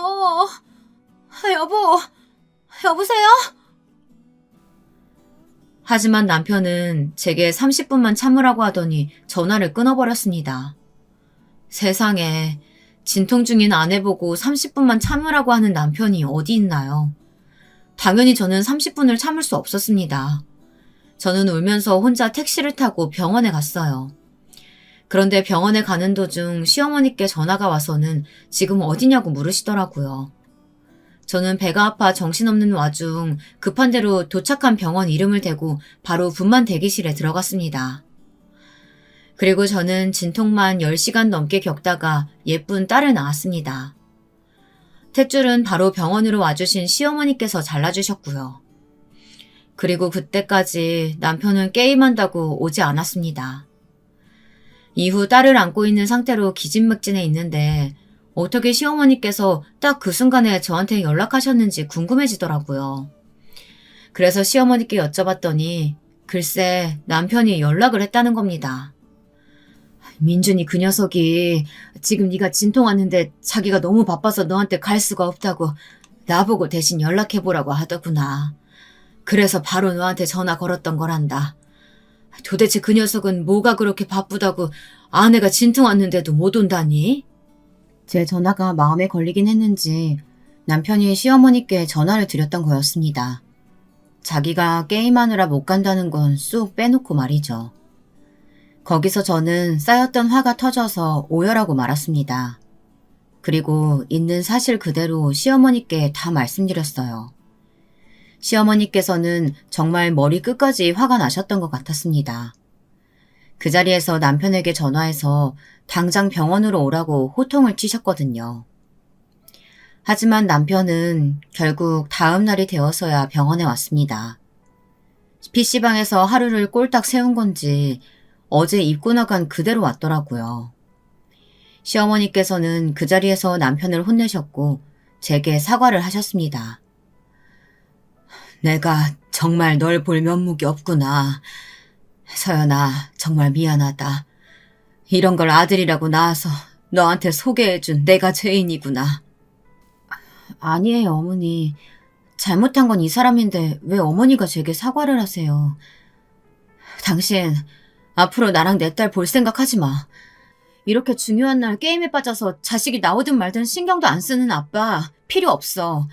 여보세요? 하지만 남편은 제게 30분만 참으라고 하더니 전화를 끊어버렸습니다. 세상에 진통 중인 아내 보고 30분만 참으라고 하는 남편이 어디 있나요? 당연히 저는 30분을 참을 수 없었습니다. 저는 울면서 혼자 택시를 타고 병원에 갔어요. 그런데 병원에 가는 도중 시어머니께 전화가 와서는 지금 어디냐고 물으시더라고요. 저는 배가 아파 정신없는 와중 급한 대로 도착한 병원 이름을 대고 바로 분만 대기실에 들어갔습니다. 그리고 저는 진통만 10시간 넘게 겪다가 예쁜 딸을 낳았습니다. 탯줄은 바로 병원으로 와주신 시어머니께서 잘라주셨고요. 그리고 그때까지 남편은 게임한다고 오지 않았습니다. 이후 딸을 안고 있는 상태로 기진맥진해 있는데 어떻게 시어머니께서 딱 그 순간에 저한테 연락하셨는지 궁금해지더라고요. 그래서 시어머니께 여쭤봤더니 글쎄 남편이 연락을 했다는 겁니다. 민준이 그 녀석이 지금 네가 진통 왔는데 자기가 너무 바빠서 너한테 갈 수가 없다고 나보고 대신 연락해보라고 하더구나. 그래서 바로 너한테 전화 걸었던 거란다. 도대체 그 녀석은 뭐가 그렇게 바쁘다고 아내가 진통 왔는데도 못 온다니? 제 전화가 마음에 걸리긴 했는지 남편이 시어머니께 전화를 드렸던 거였습니다. 자기가 게임하느라 못 간다는 건 쑥 빼놓고 말이죠. 거기서 저는 쌓였던 화가 터져서 오열하고 말았습니다. 그리고 있는 사실 그대로 시어머니께 다 말씀드렸어요. 시어머니께서는 정말 머리 끝까지 화가 나셨던 것 같았습니다. 그 자리에서 남편에게 전화해서 당장 병원으로 오라고 호통을 치셨거든요. 하지만 남편은 결국 다음 날이 되어서야 병원에 왔습니다. PC방에서 하루를 꼴딱 세운 건지 어제 입고 나간 그대로 왔더라고요. 시어머니께서는 그 자리에서 남편을 혼내셨고 제게 사과를 하셨습니다. 내가 정말 널 볼 면목이 없구나. 서연아, 정말 미안하다. 이런 걸 아들이라고 낳아서 너한테 소개해준 내가 죄인이구나. 아니에요, 어머니. 잘못한 건 이 사람인데 왜 어머니가 제게 사과를 하세요. 당신 앞으로 나랑 내 딸 볼 생각하지 마. 이렇게 중요한 날 게임에 빠져서 자식이 나오든 말든 신경도 안 쓰는 아빠 필요 없어.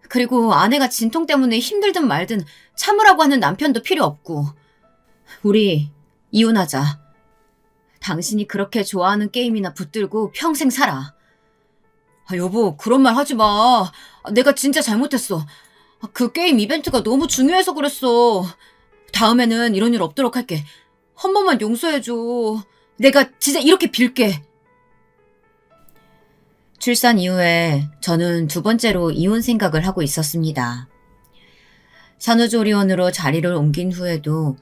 그리고 아내가 진통 때문에 힘들든 말든 참으라고 하는 남편도 필요 없고. 우리 이혼하자. 당신이 그렇게 좋아하는 게임이나 붙들고 평생 살아. 여보, 그런 말 하지 마. 내가 진짜 잘못했어. 그 게임 이벤트가 너무 중요해서 그랬어. 다음에는 이런 일 없도록 할게. 한 번만 용서해줘. 내가 진짜 이렇게 빌게. 출산 이후에 저는 두 번째로 이혼 생각을 하고 있었습니다. 산후조리원으로 자리를 옮긴 후에도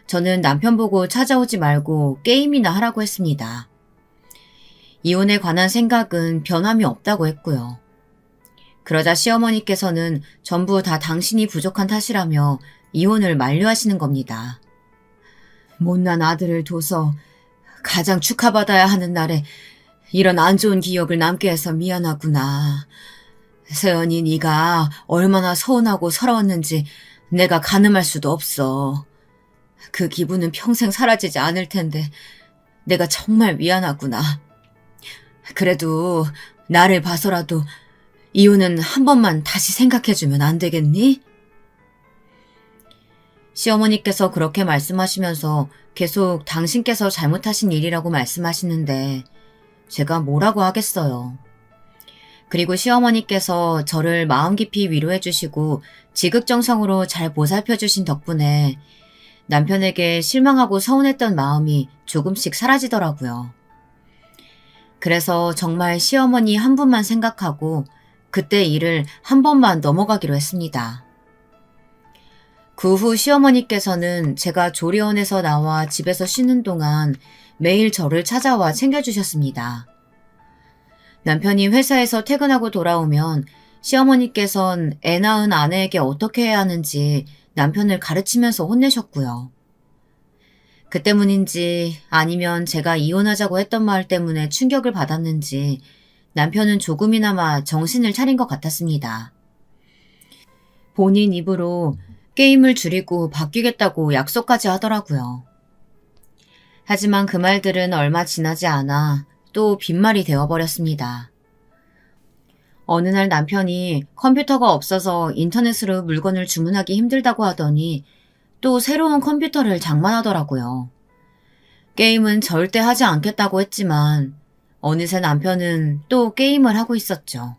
저는 남편 보고 찾아오지 말고 게임이나 하라고 했습니다. 이혼에 관한 생각은 변함이 없다고 했고요. 그러자 시어머니께서는 전부 다 당신이 부족한 탓이라며 이혼을 만류하시는 겁니다. 못난 아들을 둬서 가장 축하받아야 하는 날에 이런 안 좋은 기억을 남게 해서 미안하구나. 세연이 네가 얼마나 서운하고 서러웠는지 내가 가늠할 수도 없어. 그 기분은 평생 사라지지 않을 텐데 내가 정말 미안하구나. 그래도 나를 봐서라도 이혼은 한 번만 다시 생각해주면 안 되겠니? 시어머니께서 그렇게 말씀하시면서 계속 당신께서 잘못하신 일이라고 말씀하시는데 제가 뭐라고 하겠어요. 그리고 시어머니께서 저를 마음 깊이 위로해 주시고 지극정성으로 잘 보살펴 주신 덕분에 남편에게 실망하고 서운했던 마음이 조금씩 사라지더라고요. 그래서 정말 시어머니 한 분만 생각하고 그때 일을 한 번만 넘어가기로 했습니다. 그 후 시어머니께서는 제가 조리원에서 나와 집에서 쉬는 동안 매일 저를 찾아와 챙겨주셨습니다. 남편이 회사에서 퇴근하고 돌아오면 시어머니께선 애 낳은 아내에게 어떻게 해야 하는지 남편을 가르치면서 혼내셨고요. 그 때문인지 아니면 제가 이혼하자고 했던 말 때문에 충격을 받았는지 남편은 조금이나마 정신을 차린 것 같았습니다. 본인 입으로 게임을 줄이고 바뀌겠다고 약속까지 하더라고요. 하지만 그 말들은 얼마 지나지 않아 또 빈말이 되어버렸습니다. 어느 날 남편이 컴퓨터가 없어서 인터넷으로 물건을 주문하기 힘들다고 하더니 또 새로운 컴퓨터를 장만하더라고요. 게임은 절대 하지 않겠다고 했지만 어느새 남편은 또 게임을 하고 있었죠.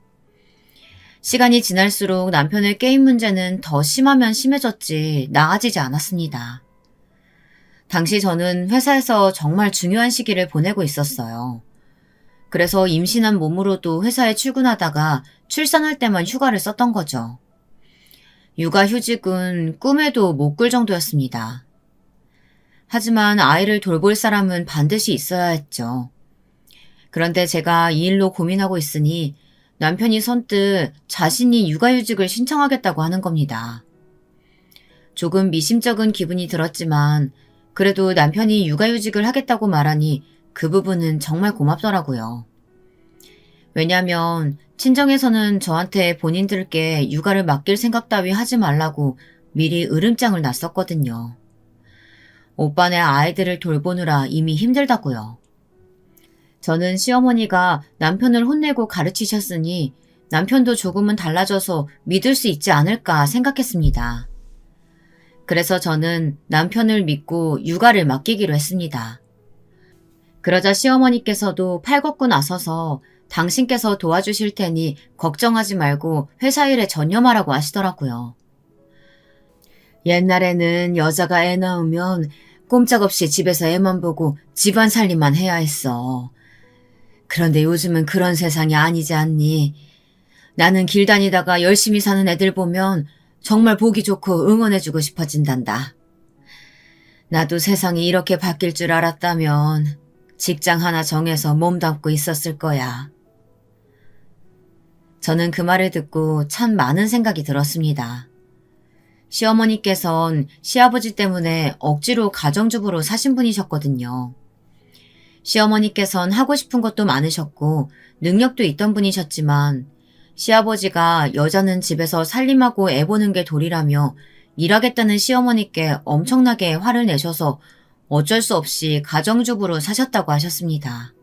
시간이 지날수록 남편의 게임 문제는 더 심하면 심해졌지 나아지지 않았습니다. 당시 저는 회사에서 정말 중요한 시기를 보내고 있었어요. 그래서 임신한 몸으로도 회사에 출근하다가 출산할 때만 휴가를 썼던 거죠. 육아휴직은 꿈에도 못 꿀 정도였습니다. 하지만 아이를 돌볼 사람은 반드시 있어야 했죠. 그런데 제가 이 일로 고민하고 있으니 남편이 선뜻 자신이 육아휴직을 신청하겠다고 하는 겁니다. 조금 미심쩍은 기분이 들었지만 그래도 남편이 육아휴직을 하겠다고 말하니 그 부분은 정말 고맙더라고요. 왜냐면 친정에서는 저한테 본인들께 육아를 맡길 생각 따위 하지 말라고 미리 으름장을 놨었거든요. 오빠네 아이들을 돌보느라 이미 힘들다고요. 저는 시어머니가 남편을 혼내고 가르치셨으니 남편도 조금은 달라져서 믿을 수 있지 않을까 생각했습니다. 그래서 저는 남편을 믿고 육아를 맡기기로 했습니다. 그러자 시어머니께서도 팔걷고 나서서 당신께서 도와주실 테니 걱정하지 말고 회사 일에 전념하라고 하시더라고요. 옛날에는 여자가 애 낳으면 꼼짝없이 집에서 애만 보고 집안 살림만 해야 했어. 그런데 요즘은 그런 세상이 아니지 않니? 나는 길 다니다가 열심히 사는 애들 보면 정말 보기 좋고 응원해주고 싶어진단다. 나도 세상이 이렇게 바뀔 줄 알았다면 직장 하나 정해서 몸담고 있었을 거야. 저는 그 말을 듣고 참 많은 생각이 들었습니다. 시어머니께선 시아버지 때문에 억지로 가정주부로 사신 분이셨거든요. 시어머니께선 하고 싶은 것도 많으셨고 능력도 있던 분이셨지만 시아버지가 여자는 집에서 살림하고 애 보는 게 도리라며 일하겠다는 시어머니께 엄청나게 화를 내셔서 어쩔 수 없이 가정주부로 사셨다고 하셨습니다.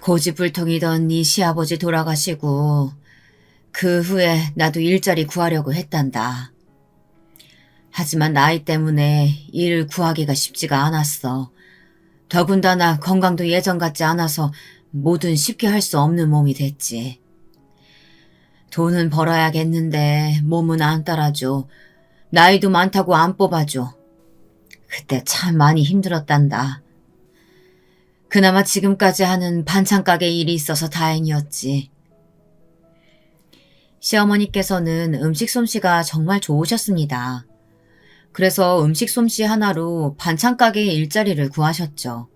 고집불통이던 네 시아버지 돌아가시고 그 후에 나도 일자리 구하려고 했단다. 하지만 나이 때문에 일 구하기가 쉽지가 않았어. 더군다나 건강도 예전 같지 않아서 뭐든 쉽게 할 수 없는 몸이 됐지. 돈은 벌어야겠는데 몸은 안 따라줘. 나이도 많다고 안 뽑아줘. 그때 참 많이 힘들었단다. 그나마 지금까지 하는 반찬 가게 일이 있어서 다행이었지. 시어머니께서는 음식 솜씨가 정말 좋으셨습니다. 그래서 음식 솜씨 하나로 반찬 가게 일자리를 구하셨죠.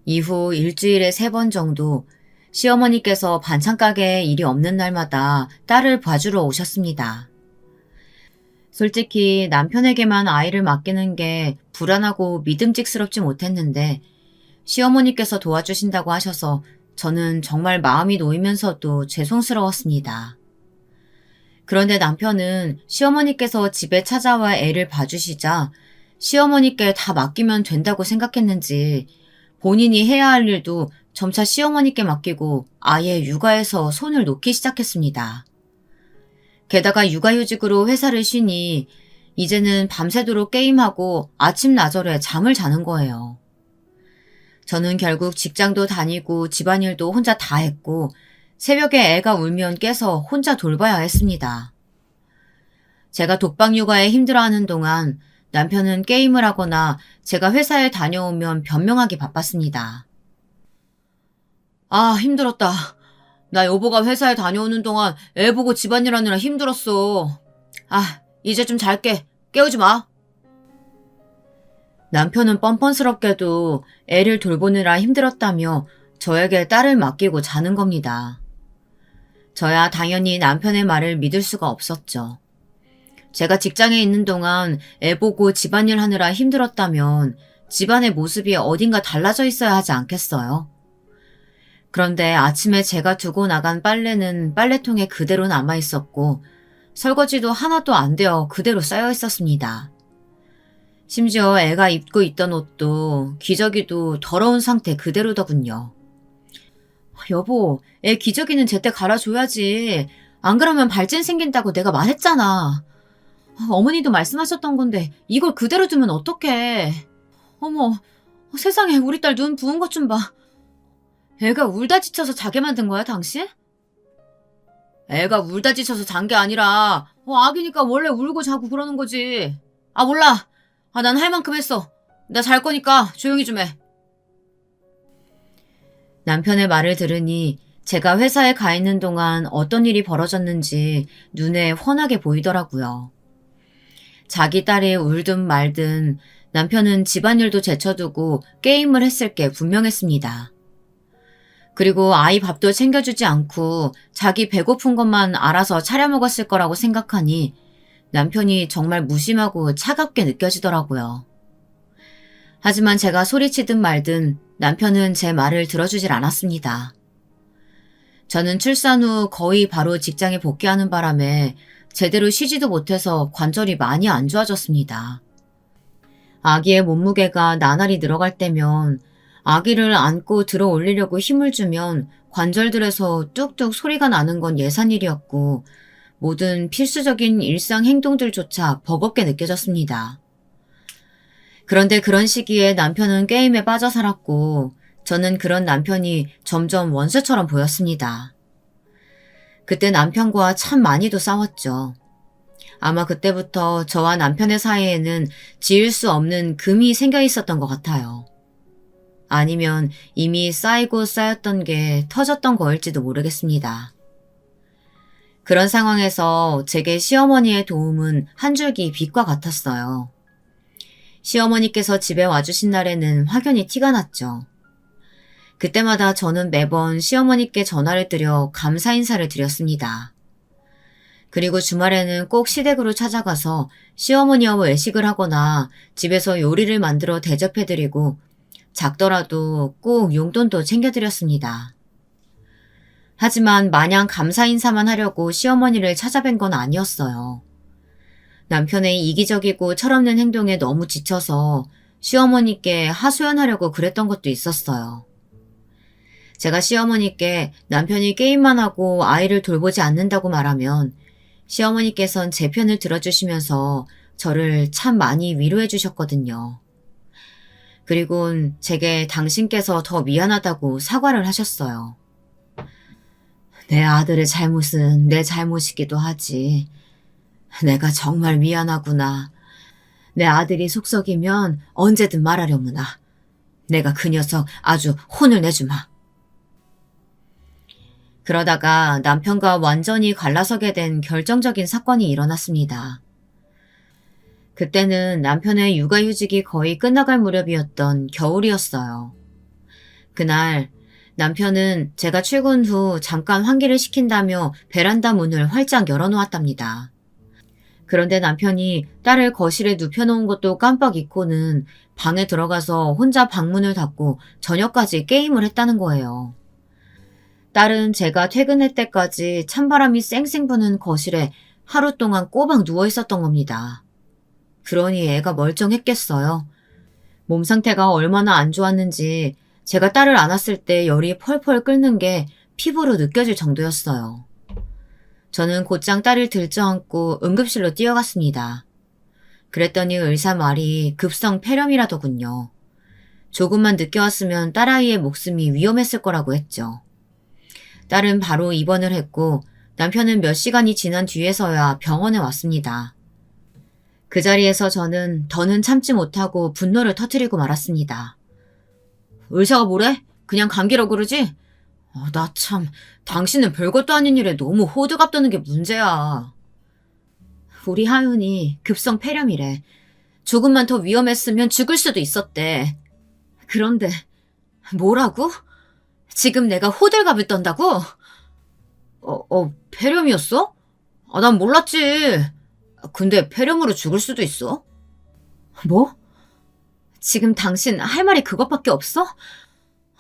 이후 일주일에 3번 정도 시어머니께서 반찬 가게에 일이 없는 날마다 딸을 봐주러 오셨습니다. 솔직히 남편에게만 아이를 맡기는 게 불안하고 믿음직스럽지 못했는데 시어머니께서 도와주신다고 하셔서 저는 정말 마음이 놓이면서도 죄송스러웠습니다. 그런데 남편은 시어머니께서 집에 찾아와 애를 봐주시자 시어머니께 다 맡기면 된다고 생각했는지 본인이 해야 할 일도 점차 시어머니께 맡기고 아예 육아에서 손을 놓기 시작했습니다. 게다가 육아휴직으로 회사를 쉬니 이제는 밤새도록 게임하고 아침 나절에 잠을 자는 거예요. 저는 결국 직장도 다니고 집안일도 혼자 다 했고 새벽에 애가 울면 깨서 혼자 돌봐야 했습니다. 제가 독박 육아에 힘들어하는 동안 남편은 게임을 하거나 제가 회사에 다녀오면 변명하기 바빴습니다. 아, 힘들었다. 나 여보가 회사에 다녀오는 동안 애 보고 집안일 하느라 힘들었어. 아, 이제 좀 잘게. 깨우지 마. 남편은 뻔뻔스럽게도 애를 돌보느라 힘들었다며 저에게 딸을 맡기고 자는 겁니다. 저야 당연히 남편의 말을 믿을 수가 없었죠. 제가 직장에 있는 동안 애 보고 집안일 하느라 힘들었다면 집안의 모습이 어딘가 달라져 있어야 하지 않겠어요? 그런데 아침에 제가 두고 나간 빨래는 빨래통에 그대로 남아 있었고 설거지도 하나도 안 되어 그대로 쌓여 있었습니다. 심지어 애가 입고 있던 옷도 기저귀도 더러운 상태 그대로더군요. 여보, 애 기저귀는 제때 갈아줘야지. 안 그러면 발진 생긴다고 내가 말했잖아. 어머니도 말씀하셨던 건데 이걸 그대로 두면 어떡해. 어머, 세상에 우리 딸 눈 부은 것 좀 봐. 애가 울다 지쳐서 자게 만든 거야, 당신? 애가 울다 지쳐서 잔 게 아니라 아기니까 원래 울고 자고 그러는 거지. 아, 몰라. 난 할 만큼 했어. 나 잘 거니까 조용히 좀 해. 남편의 말을 들으니 제가 회사에 가 있는 동안 어떤 일이 벌어졌는지 눈에 훤하게 보이더라고요. 자기 딸이 울든 말든 남편은 집안일도 제쳐두고 게임을 했을 게 분명했습니다. 그리고 아이 밥도 챙겨주지 않고 자기 배고픈 것만 알아서 차려 먹었을 거라고 생각하니 남편이 정말 무심하고 차갑게 느껴지더라고요. 하지만 제가 소리치든 말든 남편은 제 말을 들어주질 않았습니다. 저는 출산 후 거의 바로 직장에 복귀하는 바람에 제대로 쉬지도 못해서 관절이 많이 안 좋아졌습니다. 아기의 몸무게가 나날이 늘어갈 때면 아기를 안고 들어 올리려고 힘을 주면 관절들에서 뚝뚝 소리가 나는 건 예산일이었고 모든 필수적인 일상 행동들조차 버겁게 느껴졌습니다. 그런데 그런 시기에 남편은 게임에 빠져 살았고 저는 그런 남편이 점점 원수처럼 보였습니다. 그때 남편과 참 많이도 싸웠죠. 아마 그때부터 저와 남편의 사이에는 지을 수 없는 금이 생겨 있었던 것 같아요. 아니면 이미 쌓이고 쌓였던 게 터졌던 거일지도 모르겠습니다. 그런 상황에서 제게 시어머니의 도움은 한 줄기 빛과 같았어요. 시어머니께서 집에 와주신 날에는 확연히 티가 났죠. 그때마다 저는 매번 시어머니께 전화를 드려 감사 인사를 드렸습니다. 그리고 주말에는 꼭 시댁으로 찾아가서 시어머니와 외식을 하거나 집에서 요리를 만들어 대접해드리고 작더라도 꼭 용돈도 챙겨드렸습니다. 하지만 마냥 감사 인사만 하려고 시어머니를 찾아뵌 건 아니었어요. 남편의 이기적이고 철없는 행동에 너무 지쳐서 시어머니께 하소연하려고 그랬던 것도 있었어요. 제가 시어머니께 남편이 게임만 하고 아이를 돌보지 않는다고 말하면 시어머니께선 제 편을 들어주시면서 저를 참 많이 위로해 주셨거든요. 그리곤 제게 당신께서 더 미안하다고 사과를 하셨어요. 내 아들의 잘못은 내 잘못이기도 하지. 내가 정말 미안하구나. 내 아들이 속썩이면 언제든 말하려무나. 내가 그 녀석 아주 혼을 내주마. 그러다가 남편과 완전히 갈라서게 된 결정적인 사건이 일어났습니다. 그때는 남편의 육아휴직이 거의 끝나갈 무렵이었던 겨울이었어요. 그날 남편은 제가 출근 후 잠깐 환기를 시킨다며 베란다 문을 활짝 열어놓았답니다. 그런데 남편이 딸을 거실에 눕혀놓은 것도 깜빡 잊고는 방에 들어가서 혼자 방문을 닫고 저녁까지 게임을 했다는 거예요. 딸은 제가 퇴근할 때까지 찬바람이 쌩쌩 부는 거실에 하루 동안 꼬박 누워 있었던 겁니다. 그러니 애가 멀쩡했겠어요. 몸 상태가 얼마나 안 좋았는지 제가 딸을 안았을 때 열이 펄펄 끓는 게 피부로 느껴질 정도였어요. 저는 곧장 딸을 들쳐안고 응급실로 뛰어갔습니다. 그랬더니 의사 말이 급성 폐렴이라더군요. 조금만 늦게 왔으면 딸아이의 목숨이 위험했을 거라고 했죠. 딸은 바로 입원을 했고 남편은 몇 시간이 지난 뒤에서야 병원에 왔습니다. 그 자리에서 저는 더는 참지 못하고 분노를 터뜨리고 말았습니다. 의사가 뭐래? 그냥 감기라고 그러지? 나 참, 당신은 별것도 아닌 일에 너무 호들갑 떠는 게 문제야. 우리 하윤이 급성 폐렴이래. 조금만 더 위험했으면 죽을 수도 있었대. 그런데 뭐라고? 지금 내가 호들갑을 떤다고? 폐렴이었어? 난 몰랐지. 근데 폐렴으로 죽을 수도 있어? 뭐? 지금 당신 할 말이 그것밖에 없어?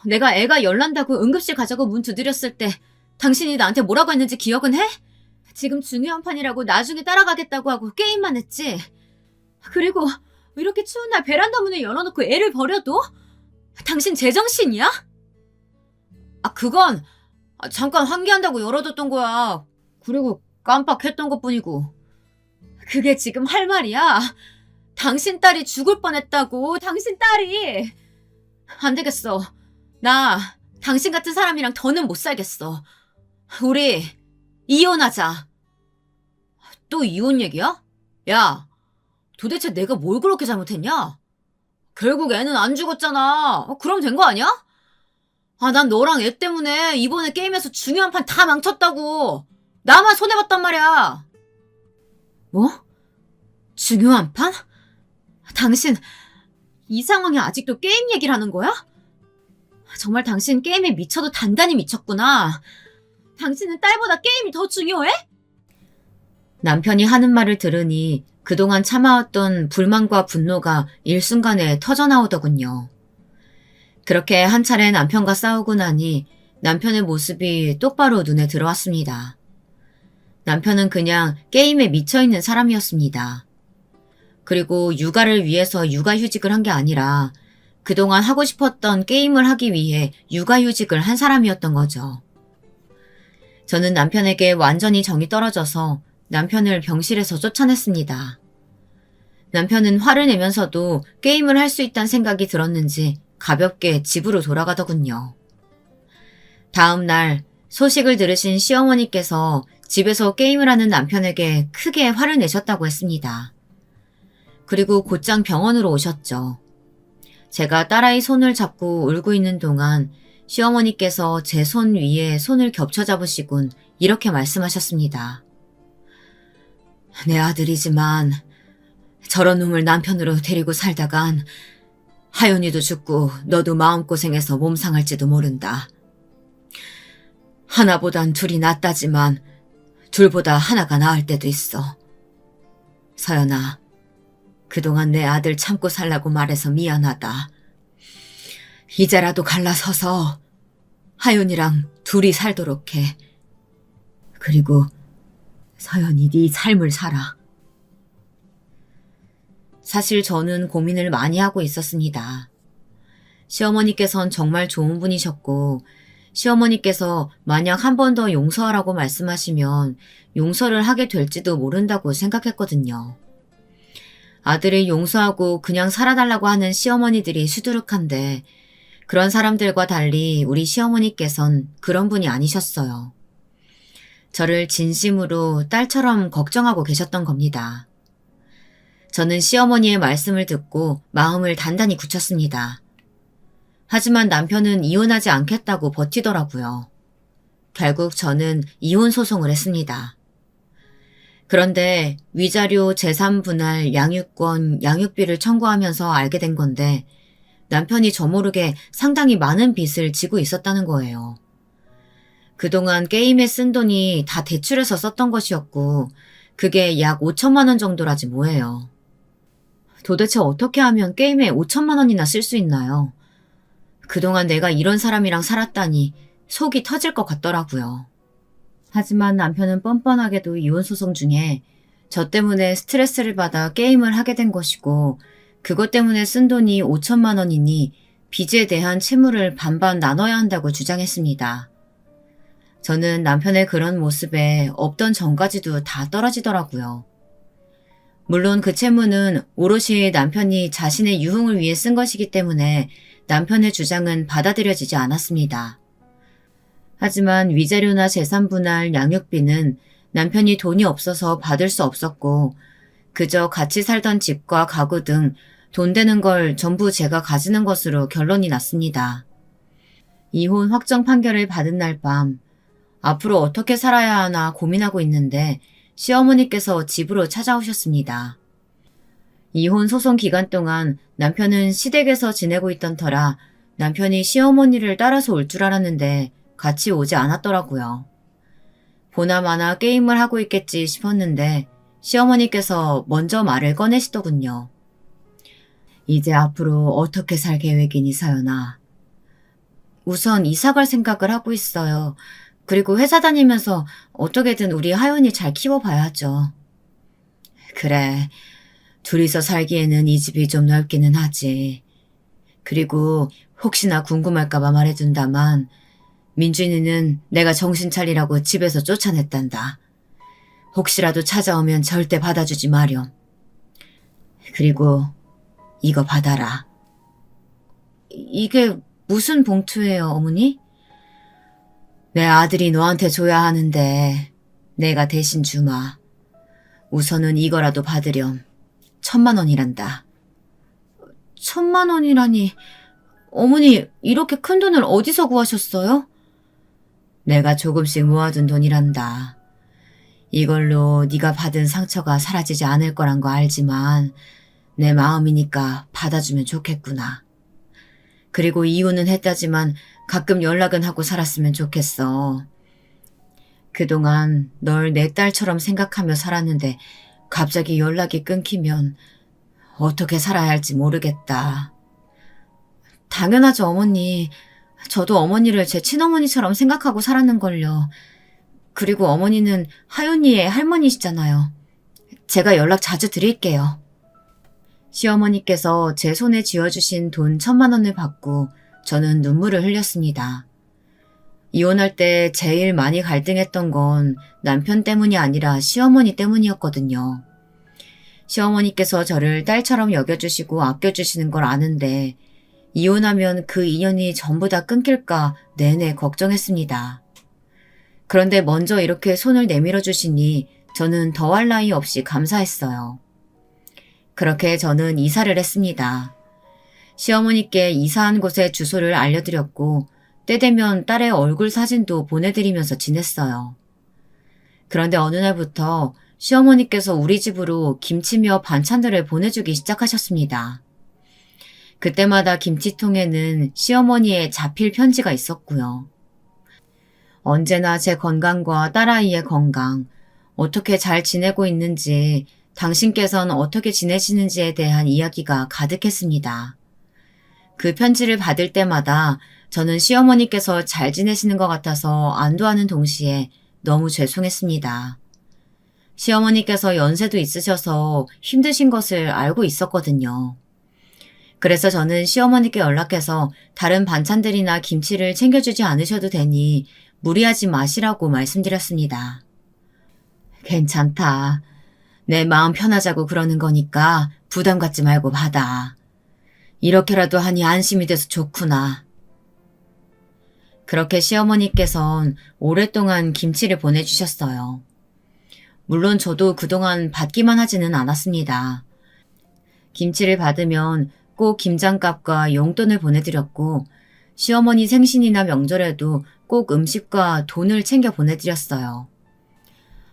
내가 애가 열난다고 응급실 가자고 문 두드렸을 때 당신이 나한테 뭐라고 했는지 기억은 해? 지금 중요한 판이라고 나중에 따라가겠다고 하고 게임만 했지. 그리고 이렇게 추운 날 베란다 문을 열어놓고 애를 버려도? 당신 제정신이야? 그건 잠깐 환기한다고 열어뒀던 거야. 그리고 깜빡했던 것뿐이고. 그게 지금 할 말이야? 당신 딸이 죽을 뻔했다고. 당신 딸이. 안 되겠어. 나 당신 같은 사람이랑 더는 못 살겠어. 우리 이혼하자. 또 이혼 얘기야? 야, 도대체 내가 뭘 그렇게 잘못했냐? 결국 애는 안 죽었잖아. 그럼 된 거 아니야? 난 너랑 애 때문에 이번에 게임에서 중요한 판 다 망쳤다고. 나만 손해봤단 말이야. 뭐? 중요한 판? 당신 이 상황에 아직도 게임 얘기를 하는 거야? 정말 당신 게임에 미쳐도 단단히 미쳤구나. 당신은 딸보다 게임이 더 중요해? 남편이 하는 말을 들으니 그동안 참아왔던 불만과 분노가 일순간에 터져나오더군요. 그렇게 한 차례 남편과 싸우고 나니 남편의 모습이 똑바로 눈에 들어왔습니다. 남편은 그냥 게임에 미쳐있는 사람이었습니다. 그리고 육아를 위해서 육아휴직을 한 게 아니라 그동안 하고 싶었던 게임을 하기 위해 육아휴직을 한 사람이었던 거죠. 저는 남편에게 완전히 정이 떨어져서 남편을 병실에서 쫓아냈습니다. 남편은 화를 내면서도 게임을 할 수 있다는 생각이 들었는지 가볍게 집으로 돌아가더군요. 다음 날 소식을 들으신 시어머니께서 집에서 게임을 하는 남편에게 크게 화를 내셨다고 했습니다. 그리고 곧장 병원으로 오셨죠. 제가 딸아이 손을 잡고 울고 있는 동안 시어머니께서 제 손 위에 손을 겹쳐 잡으시곤 이렇게 말씀하셨습니다. 내 아들이지만 저런 놈을 남편으로 데리고 살다간 하윤이도 죽고 너도 마음고생해서 몸 상할지도 모른다. 하나보단 둘이 낫다지만 둘보다 하나가 나을 때도 있어. 서연아, 그동안 내 아들 참고 살라고 말해서 미안하다. 이제라도 갈라서서 하윤이랑 둘이 살도록 해. 그리고 서연이 네 삶을 살아. 사실 저는 고민을 많이 하고 있었습니다. 시어머니께선 정말 좋은 분이셨고 시어머니께서 만약 한 번 더 용서하라고 말씀하시면 용서를 하게 될지도 모른다고 생각했거든요. 아들이 용서하고 그냥 살아달라고 하는 시어머니들이 수두룩한데 그런 사람들과 달리 우리 시어머니께선 그런 분이 아니셨어요. 저를 진심으로 딸처럼 걱정하고 계셨던 겁니다. 저는 시어머니의 말씀을 듣고 마음을 단단히 굳혔습니다. 하지만 남편은 이혼하지 않겠다고 버티더라고요. 결국 저는 이혼 소송을 했습니다. 그런데 위자료, 재산 분할, 양육권, 양육비를 청구하면서 알게 된 건데 남편이 저 모르게 상당히 많은 빚을 지고 있었다는 거예요. 그동안 게임에 쓴 돈이 다 대출해서 썼던 것이었고 그게 약 5천만 원 정도라지 뭐예요. 도대체 어떻게 하면 게임에 5천만 원이나 쓸 수 있나요? 그동안 내가 이런 사람이랑 살았다니 속이 터질 것 같더라고요. 하지만 남편은 뻔뻔하게도 이혼소송 중에 저 때문에 스트레스를 받아 게임을 하게 된 것이고 그것 때문에 쓴 돈이 5천만 원이니 빚에 대한 채무를 반반 나눠야 한다고 주장했습니다. 저는 남편의 그런 모습에 없던 정까지도 다 떨어지더라고요. 물론 그 채무는 오롯이 남편이 자신의 유흥을 위해 쓴 것이기 때문에 남편의 주장은 받아들여지지 않았습니다. 하지만 위자료나 재산 분할, 양육비는 남편이 돈이 없어서 받을 수 없었고 그저 같이 살던 집과 가구 등 돈 되는 걸 전부 제가 가지는 것으로 결론이 났습니다. 이혼 확정 판결을 받은 날 밤 앞으로 어떻게 살아야 하나 고민하고 있는데 시어머니께서 집으로 찾아오셨습니다. 이혼 소송 기간 동안 남편은 시댁에서 지내고 있던 터라 남편이 시어머니를 따라서 올 줄 알았는데 같이 오지 않았더라고요. 보나마나 게임을 하고 있겠지 싶었는데 시어머니께서 먼저 말을 꺼내시더군요. 이제 앞으로 어떻게 살 계획이니 서연아? 우선 이사 갈 생각을 하고 있어요. 그리고 회사 다니면서 어떻게든 우리 하연이 잘 키워봐야죠. 그래, 둘이서 살기에는 이 집이 좀 넓기는 하지. 그리고 혹시나 궁금할까봐 말해둔다만 민준이는 내가 정신 차리라고 집에서 쫓아냈단다. 혹시라도 찾아오면 절대 받아주지 마렴. 그리고 이거 받아라. 이게 무슨 봉투예요, 어머니? 내 아들이 너한테 줘야 하는데 내가 대신 주마. 우선은 이거라도 받으렴. 1,000만 원이란다. 1,000만 원이라니. 어머니 이렇게 큰 돈을 어디서 구하셨어요? 내가 조금씩 모아둔 돈이란다. 이걸로 네가 받은 상처가 사라지지 않을 거란 거 알지만 내 마음이니까 받아주면 좋겠구나. 그리고 이혼은 했다지만 가끔 연락은 하고 살았으면 좋겠어. 그동안 널 내 딸처럼 생각하며 살았는데 갑자기 연락이 끊기면 어떻게 살아야 할지 모르겠다. 당연하죠, 어머니. 저도 어머니를 제 친어머니처럼 생각하고 살았는걸요. 그리고 어머니는 하윤이의 할머니시잖아요. 제가 연락 자주 드릴게요. 시어머니께서 제 손에 쥐어주신 돈 1,000만 원을 받고 저는 눈물을 흘렸습니다. 이혼할 때 제일 많이 갈등했던 건 남편 때문이 아니라 시어머니 때문이었거든요. 시어머니께서 저를 딸처럼 여겨주시고 아껴주시는 걸 아는데 이혼하면 그 인연이 전부 다 끊길까 내내 걱정했습니다. 그런데 먼저 이렇게 손을 내밀어 주시니 저는 더할 나위 없이 감사했어요. 그렇게 저는 이사를 했습니다. 시어머니께 이사한 곳의 주소를 알려드렸고 때 되면 딸의 얼굴 사진도 보내드리면서 지냈어요. 그런데 어느 날부터 시어머니께서 우리 집으로 김치며 반찬들을 보내주기 시작하셨습니다. 그때마다 김치통에는 시어머니의 자필 편지가 있었고요. 언제나 제 건강과 딸아이의 건강, 어떻게 잘 지내고 있는지, 당신께서는 어떻게 지내시는지에 대한 이야기가 가득했습니다. 그 편지를 받을 때마다 저는 시어머니께서 잘 지내시는 것 같아서 안도하는 동시에 너무 죄송했습니다. 시어머니께서 연세도 있으셔서 힘드신 것을 알고 있었거든요. 그래서 저는 시어머니께 연락해서 다른 반찬들이나 김치를 챙겨주지 않으셔도 되니 무리하지 마시라고 말씀드렸습니다. 괜찮다. 내 마음 편하자고 그러는 거니까 부담 갖지 말고 받아. 이렇게라도 하니 안심이 돼서 좋구나. 그렇게 시어머니께선 오랫동안 김치를 보내주셨어요. 물론 저도 그동안 받기만 하지는 않았습니다. 김치를 받으면 꼭 김장값과 용돈을 보내드렸고 시어머니 생신이나 명절에도 꼭 음식과 돈을 챙겨 보내드렸어요.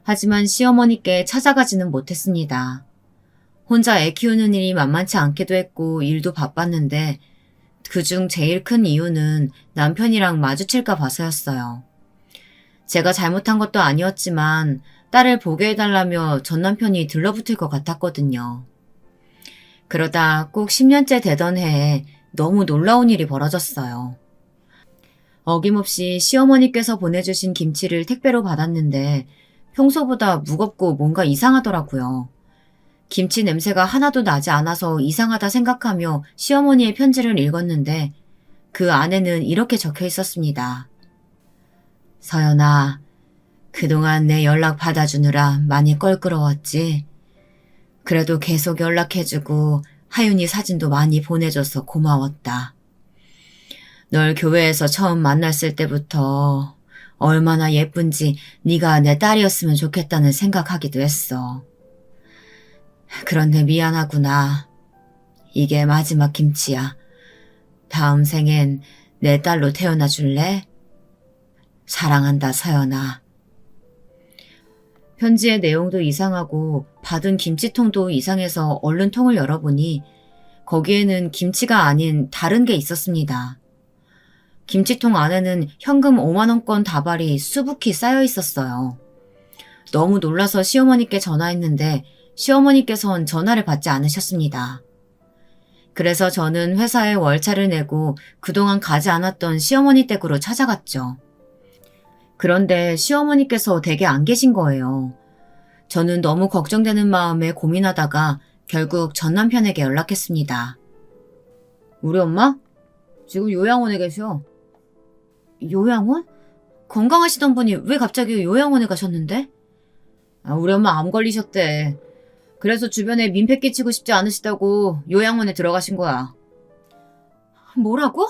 하지만 시어머니께 찾아가지는 못했습니다. 혼자 애 키우는 일이 만만치 않기도 했고 일도 바빴는데 그중 제일 큰 이유는 남편이랑 마주칠까 봐서였어요. 제가 잘못한 것도 아니었지만 딸을 보게 해달라며 전 남편이 들러붙을 것 같았거든요. 그러다 꼭 10년째 되던 해에 너무 놀라운 일이 벌어졌어요. 어김없이 시어머니께서 보내주신 김치를 택배로 받았는데 평소보다 무겁고 뭔가 이상하더라고요. 김치 냄새가 하나도 나지 않아서 이상하다 생각하며 시어머니의 편지를 읽었는데 그 안에는 이렇게 적혀 있었습니다. 서연아, 그동안 내 연락 받아주느라 많이 껄끄러웠지. 그래도 계속 연락해주고 하윤이 사진도 많이 보내줘서 고마웠다. 널 교회에서 처음 만났을 때부터 얼마나 예쁜지 네가 내 딸이었으면 좋겠다는 생각하기도 했어. 그런데 미안하구나. 이게 마지막 김치야. 다음 생엔 내 딸로 태어나 줄래? 사랑한다, 서연아. 편지의 내용도 이상하고 받은 김치통도 이상해서 얼른 통을 열어보니 거기에는 김치가 아닌 다른 게 있었습니다. 김치통 안에는 현금 5만원권 다발이 수북히 쌓여 있었어요. 너무 놀라서 시어머니께 전화했는데 시어머니께선 전화를 받지 않으셨습니다. 그래서 저는 회사에 월차를 내고 그동안 가지 않았던 시어머니 댁으로 찾아갔죠. 그런데 시어머니께서 댁에 안 계신 거예요. 저는 너무 걱정되는 마음에 고민하다가 결국 전 남편에게 연락했습니다. 우리 엄마? 지금 요양원에 계셔. 요양원? 건강하시던 분이 왜 갑자기 요양원에 가셨는데? 우리 엄마 암 걸리셨대. 그래서 주변에 민폐 끼치고 싶지 않으시다고 요양원에 들어가신 거야. 뭐라고?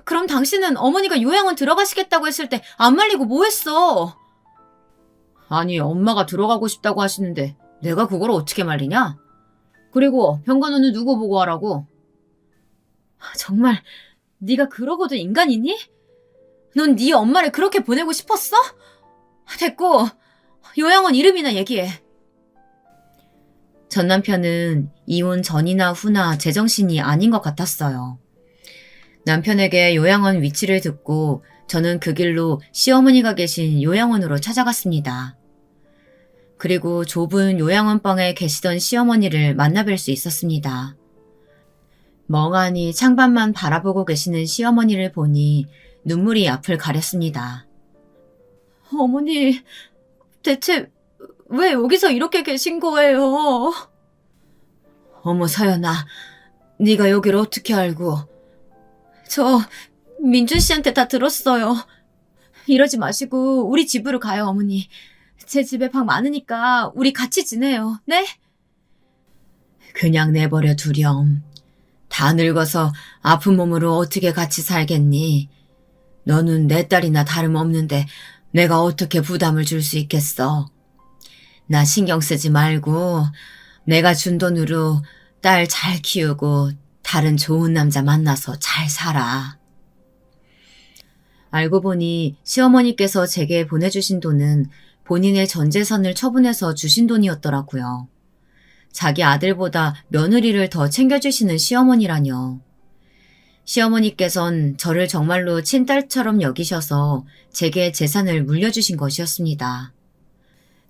그럼 당신은 어머니가 요양원 들어가시겠다고 했을 때 안 말리고 뭐 했어? 아니, 엄마가 들어가고 싶다고 하시는데 내가 그걸 어떻게 말리냐? 그리고 병간호는 누구 보고 하라고? 정말 네가 그러고도 인간이니? 넌 네 엄마를 그렇게 보내고 싶었어? 됐고, 요양원 이름이나 얘기해. 전 남편은 이혼 전이나 후나 제정신이 아닌 것 같았어요. 남편에게 요양원 위치를 듣고 저는 그 길로 시어머니가 계신 요양원으로 찾아갔습니다. 그리고 좁은 요양원방에 계시던 시어머니를 만나뵐 수 있었습니다. 멍하니 창밖만 바라보고 계시는 시어머니를 보니 눈물이 앞을 가렸습니다. 어머니, 대체 왜 여기서 이렇게 계신 거예요? 어머, 서연아, 네가 여기를 어떻게 알고? 저 민준 씨한테 다 들었어요. 이러지 마시고 우리 집으로 가요, 어머니. 제 집에 방 많으니까 우리 같이 지내요. 네? 그냥 내버려 두렴. 다 늙어서 아픈 몸으로 어떻게 같이 살겠니? 너는 내 딸이나 다름없는데 내가 어떻게 부담을 줄 수 있겠어? 나 신경 쓰지 말고 내가 준 돈으로 딸 잘 키우고 다른 좋은 남자 만나서 잘 살아. 알고 보니 시어머니께서 제게 보내주신 돈은 본인의 전 재산을 처분해서 주신 돈이었더라고요. 자기 아들보다 며느리를 더 챙겨주시는 시어머니라뇨. 시어머니께선 저를 정말로 친딸처럼 여기셔서 제게 재산을 물려주신 것이었습니다.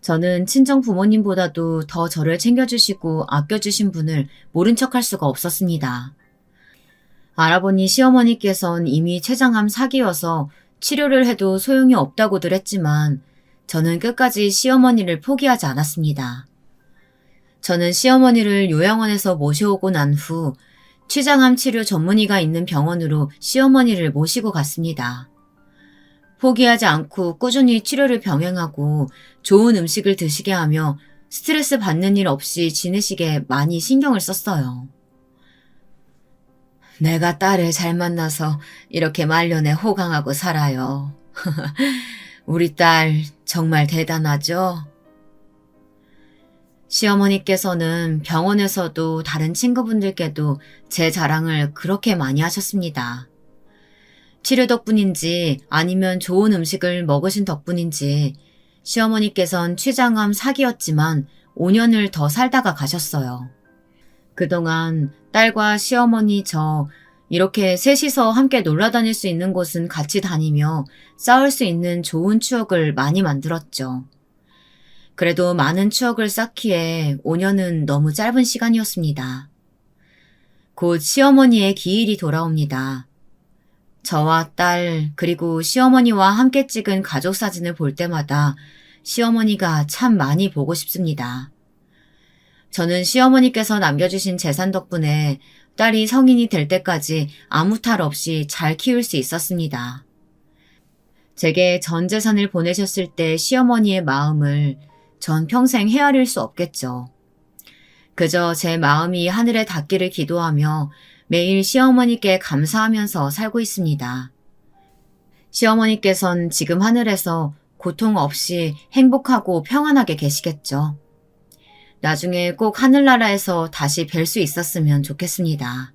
저는 친정 부모님보다도 더 저를 챙겨주시고 아껴주신 분을 모른 척할 수가 없었습니다. 알아보니 시어머니께선 이미 췌장암 사기여서 치료를 해도 소용이 없다고들 했지만 저는 끝까지 시어머니를 포기하지 않았습니다. 저는 시어머니를 요양원에서 모셔오고 난 후 췌장암 치료 전문의가 있는 병원으로 시어머니를 모시고 갔습니다. 포기하지 않고 꾸준히 치료를 병행하고 좋은 음식을 드시게 하며 스트레스 받는 일 없이 지내시게 많이 신경을 썼어요. 내가 딸을 잘 만나서 이렇게 말년에 호강하고 살아요. 우리 딸 정말 대단하죠? 시어머니께서는 병원에서도 다른 친구분들께도 제 자랑을 그렇게 많이 하셨습니다. 치료 덕분인지 아니면 좋은 음식을 먹으신 덕분인지 시어머니께선 췌장암 사기였지만 5년을 더 살다가 가셨어요. 그동안 딸과 시어머니 저 이렇게 셋이서 함께 놀러 다닐 수 있는 곳은 같이 다니며 쌓을 수 있는 좋은 추억을 많이 만들었죠. 그래도 많은 추억을 쌓기에 5년은 너무 짧은 시간이었습니다. 곧 시어머니의 기일이 돌아옵니다. 저와 딸 그리고 시어머니와 함께 찍은 가족 사진을 볼 때마다 시어머니가 참 많이 보고 싶습니다. 저는 시어머니께서 남겨주신 재산 덕분에 딸이 성인이 될 때까지 아무 탈 없이 잘 키울 수 있었습니다. 제게 전 재산을 보내셨을 때 시어머니의 마음을 전 평생 헤아릴 수 없겠죠. 그저 제 마음이 하늘에 닿기를 기도하며 매일 시어머니께 감사하면서 살고 있습니다. 시어머니께선 지금 하늘에서 고통 없이 행복하고 평안하게 계시겠죠. 나중에 꼭 하늘나라에서 다시 뵐 수 있었으면 좋겠습니다.